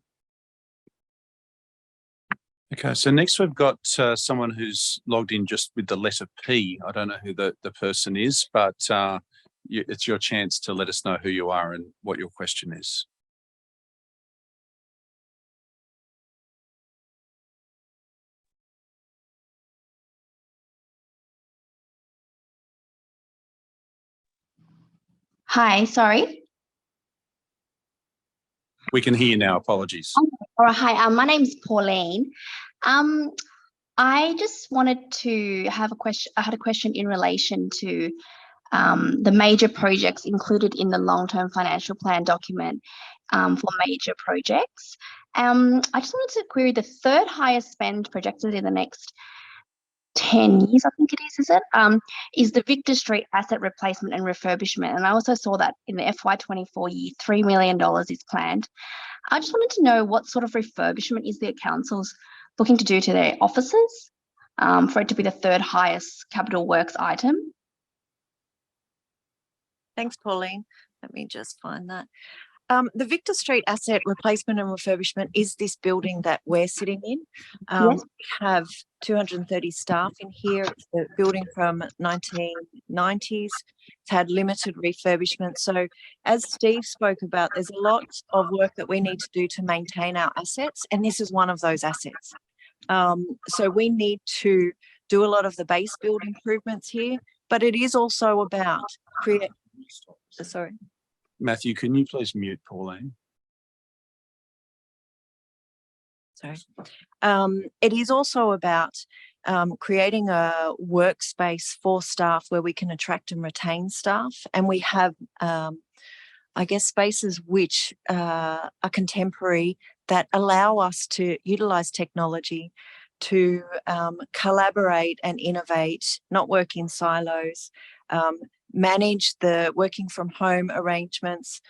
Okay, so next we've got someone who's logged in just with the letter P. I don't know who the person is, but it's your chance to let us know who you are and what your question is. Hi, sorry. We can hear you now, apologies. All right, hi, my name's Pauline. I just wanted to have a question. I had a question in relation to the major projects included in the long-term financial plan document for major projects. I just wanted to query the third highest spend projected in the next 10 years, I think it is the Victor Street asset replacement and refurbishment. And I also saw that in the FY24 year, $3 million is planned. I just wanted to know what sort of refurbishment is the council's looking to do to their offices for it to be the third highest capital works item. Thanks, Pauline. Let me just find that. The Victor Street asset replacement and refurbishment is this building that we're sitting in. Yes. We have 230 staff in here. It's a building from 1990s. It's had limited refurbishment. So as Steve spoke about, there's a lot of work that we need to do to maintain our assets, and this is one of those assets. So we need to do a lot of the base build improvements here, but it is also about sorry. Matthew, can you please mute Pauline? Sorry. It is also about creating a workspace for staff where we can attract and retain staff. And we have, I guess, spaces which are contemporary that allow us to utilise technology to collaborate and innovate, not work in silos, manage the working from home arrangements.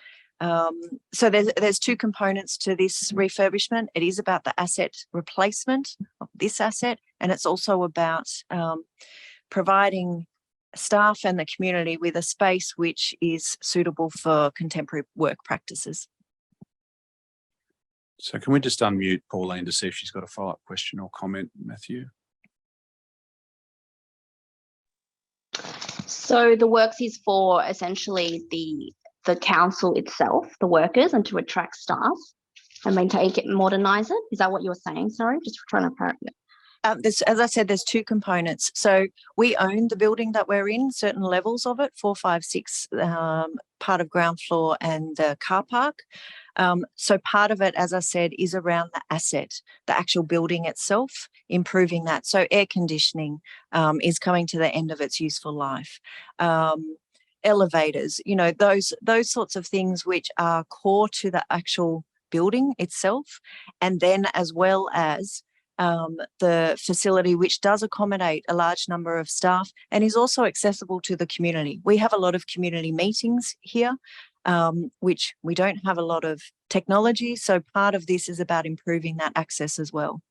So there's two components to this refurbishment. It is about the asset replacement of this asset, and it's also about providing staff and the community with a space which is suitable for contemporary work practices. So can we just unmute Pauline to see if she's got a follow-up question or comment, Matthew? So the works is for essentially the council itself, the workers, and to attract staff and maintain it, modernise it. Is that what you're saying? Sorry, just trying to clarify. As I said, there's two components. So we own the building that we're in, certain levels of it, 4, 5, 6, part of ground floor and the car park. So part of it, as I said, is around the asset, the actual building itself, improving that. So air conditioning is coming to the end of its useful life. Elevators, you know, those sorts of things which are core to the actual building itself. And then as well as the facility which does accommodate a large number of staff and is also accessible to the community. We have a lot of community meetings here, which we don't have a lot of technology. So part of this is about improving that access as well.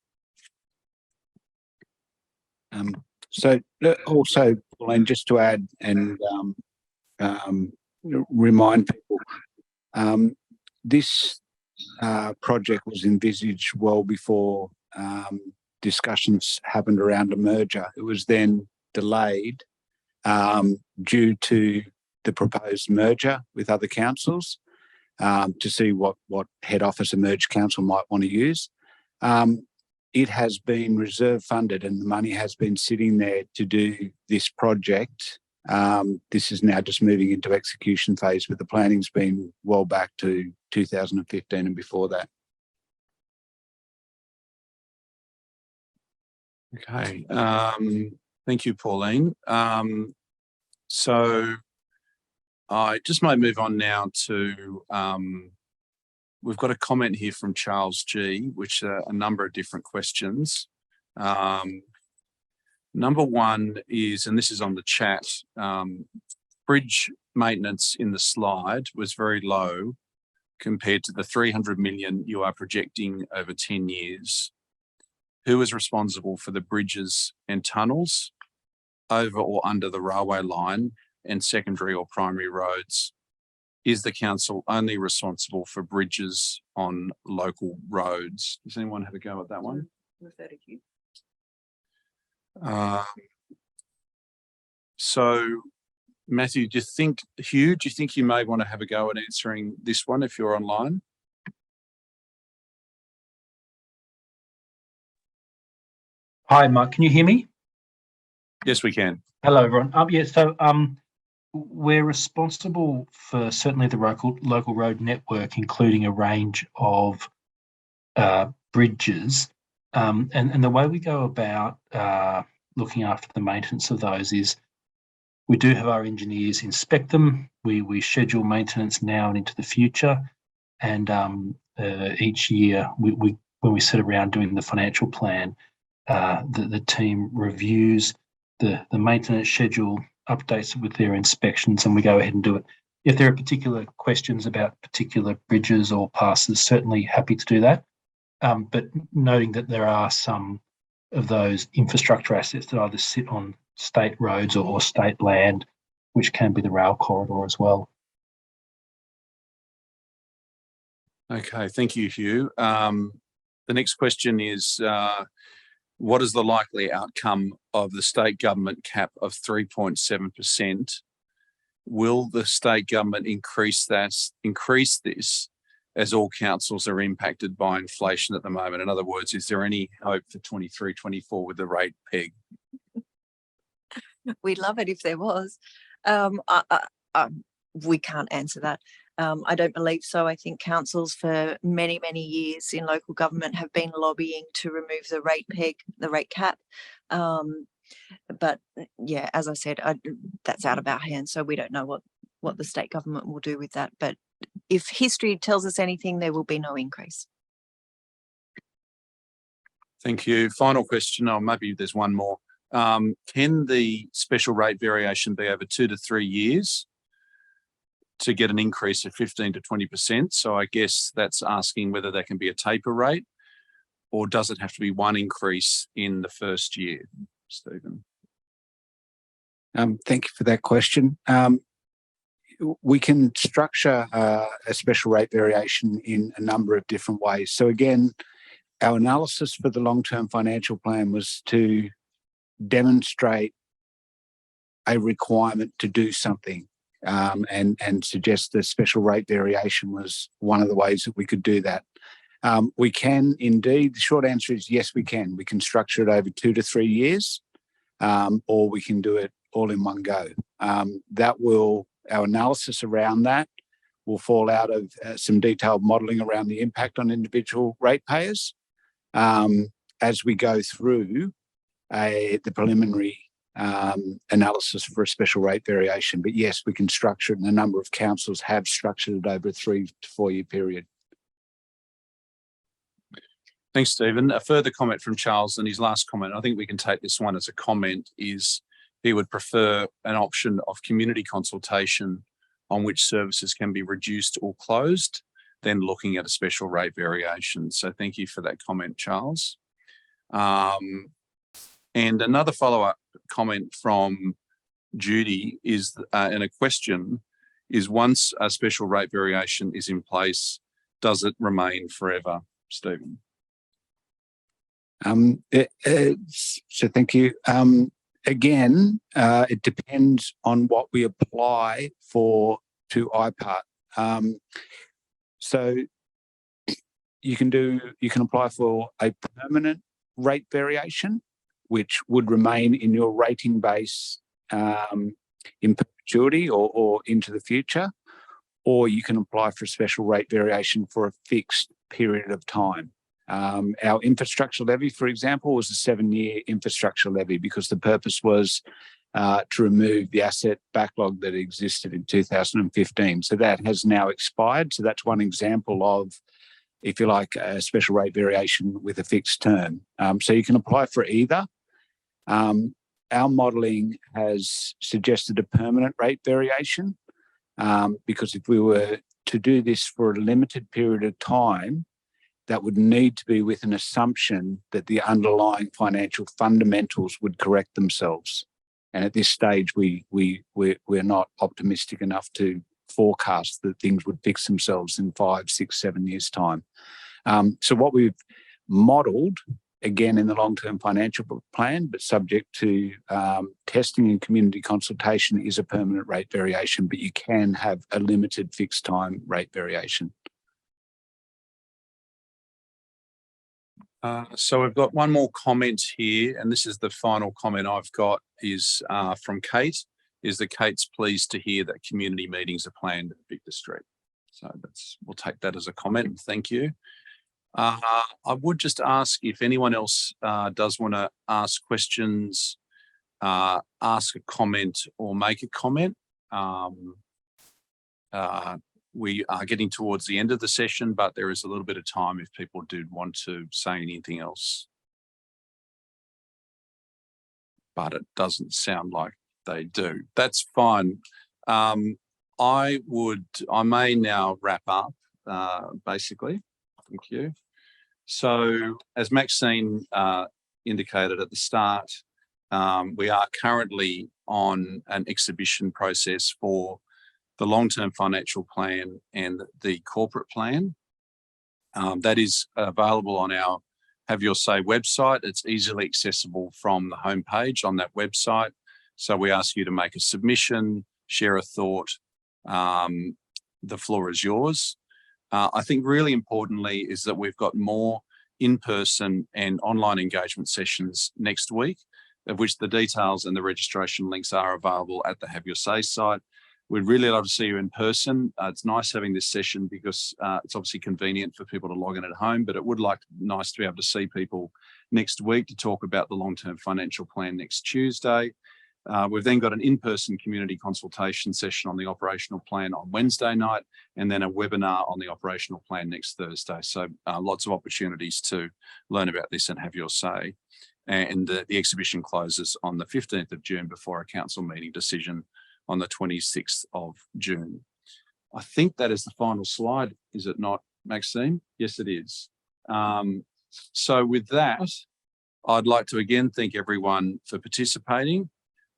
So also, Pauline, just to add and remind people, this project was envisaged well before discussions happened around a merger. It was then delayed due to the proposed merger with other councils to see what head office a merged council might want to use. It has been reserve funded and the money has been sitting there to do this project. This is now just moving into execution phase, but the planning's been well back to 2015 and before that. Okay, thank you, Pauline. So I just might move on now to, we've got a comment here from Charles G, which are a number of different questions. Number one is, and this is on the chat, bridge maintenance in the slide was very low compared to the 300 million you are projecting over 10 years. Who is responsible for the bridges and tunnels over or under the railway line and secondary or primary roads? Is the council only responsible for bridges on local roads? Does anyone have a go at that one? Refer to you. So, Matthew, Hugh, do you think you may want to have a go at answering this one if you're online? Hi, Mark. Can you hear me? Yes, we can. Hello, everyone. Yeah, so we're responsible for certainly the local road network, including a range of bridges. And the way we go about looking after the maintenance of those is we do have our engineers inspect them. We schedule maintenance now and into the future. And each year, when we sit around doing the financial plan, the team reviews the maintenance schedule, updates it with their inspections, and we go ahead and do it. If there are particular questions about particular bridges or passes, certainly happy to do that. But noting that there are some of those infrastructure assets that either sit on state roads or state land, which can be the rail corridor as well. Okay, thank you, Hugh. The next question is, what is the likely outcome of the state government cap of 3.7%? Will the state government increase this as all councils are impacted by inflation at the moment? In other words, is there any hope for 23, 24 with the rate peg? We'd love it if there was. We can't answer that. I don't believe so. I think councils for many, many years in local government have been lobbying to remove the rate peg, the rate cap. But yeah, as I said, that's out of our hands. So we don't know what the state government will do with that. But if history tells us anything, there will be no increase. Thank you. Final question, or maybe there's one more. Can the special rate variation be over 2 to 3 years to get an increase of 15 to 20%? So I guess that's asking whether there can be a taper rate, or does it have to be one increase in the first year, Stephen? Thank you for that question. We can structure a special rate variation in a number of different ways. So again, our analysis for the long-term financial plan was to demonstrate a requirement to do something, and suggest that special rate variation was one of the ways that we could do that. We can indeed, the short answer is yes, we can. We can structure it over 2 to 3 years, or we can do it all in one go. Our analysis around that will fall out of some detailed modelling around the impact on individual ratepayers as we go through the preliminary analysis for a special rate variation. But yes, we can structure it, and a number of councils have structured it over a 3 to 4 year period. Thanks, Stephen. A further comment from Charles, and his last comment, I think we can take this one as a comment, is he would prefer an option of community consultation on which services can be reduced or closed, then looking at a special rate variation. So thank you for that comment, Charles. And another follow-up comment from Judy is, and a question is, once a special rate variation is in place, does it remain forever, Stephen? So thank you. Again, it depends on what we apply for to IPART. So you can apply for a permanent rate variation, which would remain in your rating base in perpetuity or into the future, or you can apply for a special rate variation for a fixed period of time. Our infrastructure levy, for example, was a 7-year infrastructure levy because the purpose was to remove the asset backlog that existed in 2015. So that has now expired. So that's one example of, if you like, a special rate variation with a fixed term. So you can apply for either. Our modelling has suggested a permanent rate variation because if we were to do this for a limited period of time, that would need to be with an assumption that the underlying financial fundamentals would correct themselves. And at this stage, we're not optimistic enough to forecast that things would fix themselves in 5, 6, 7 years' time. So what we've modelled, again in the long-term financial plan, but subject to testing and community consultation, is a permanent rate variation, but you can have a limited fixed time rate variation. So we've got one more comment here, and this is the final comment I've got, is from Kate, is that Kate's pleased to hear that community meetings are planned at Victor Street. So we'll take that as a comment. Thank you. I would just ask if anyone else does want to ask questions, ask a comment or make a comment. We are getting towards the end of the session, but there is a little bit of time if people do want to say anything else. But it doesn't sound like they do. That's fine. I may now wrap up, basically. Thank you. So as Maxine indicated at the start, we are currently on an exhibition process for the long-term financial plan and the corporate plan. That is available on our Have Your Say website. It's easily accessible from the homepage on that website. So we ask you to make a submission, share a thought. The floor is yours. I think really importantly is that we've got more in-person and online engagement sessions next week, of which the details and the registration links are available at the Have Your Say site. We'd really love to see you in person. It's nice having this session because it's obviously convenient for people to log in at home, but it would nice to be able to see people next week to talk about the long-term financial plan next Tuesday. We've then got an in-person community consultation session on the operational plan on Wednesday night, and then a webinar on the operational plan next Thursday. So lots of opportunities to learn about this and have your say. And the exhibition closes on the 15th of June before a council meeting decision on the 26th of June. I think that is the final slide, is it not, Maxine? Yes, it is. So with that, I'd like to again thank everyone for participating.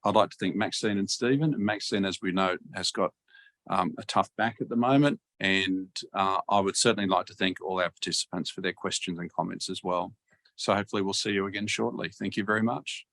I'd like to thank Maxine and Stephen. And Maxine, as we know, has got a tough back at the moment. And I would certainly like to thank all our participants for their questions and comments as well. So hopefully we'll see you again shortly. Thank you very much.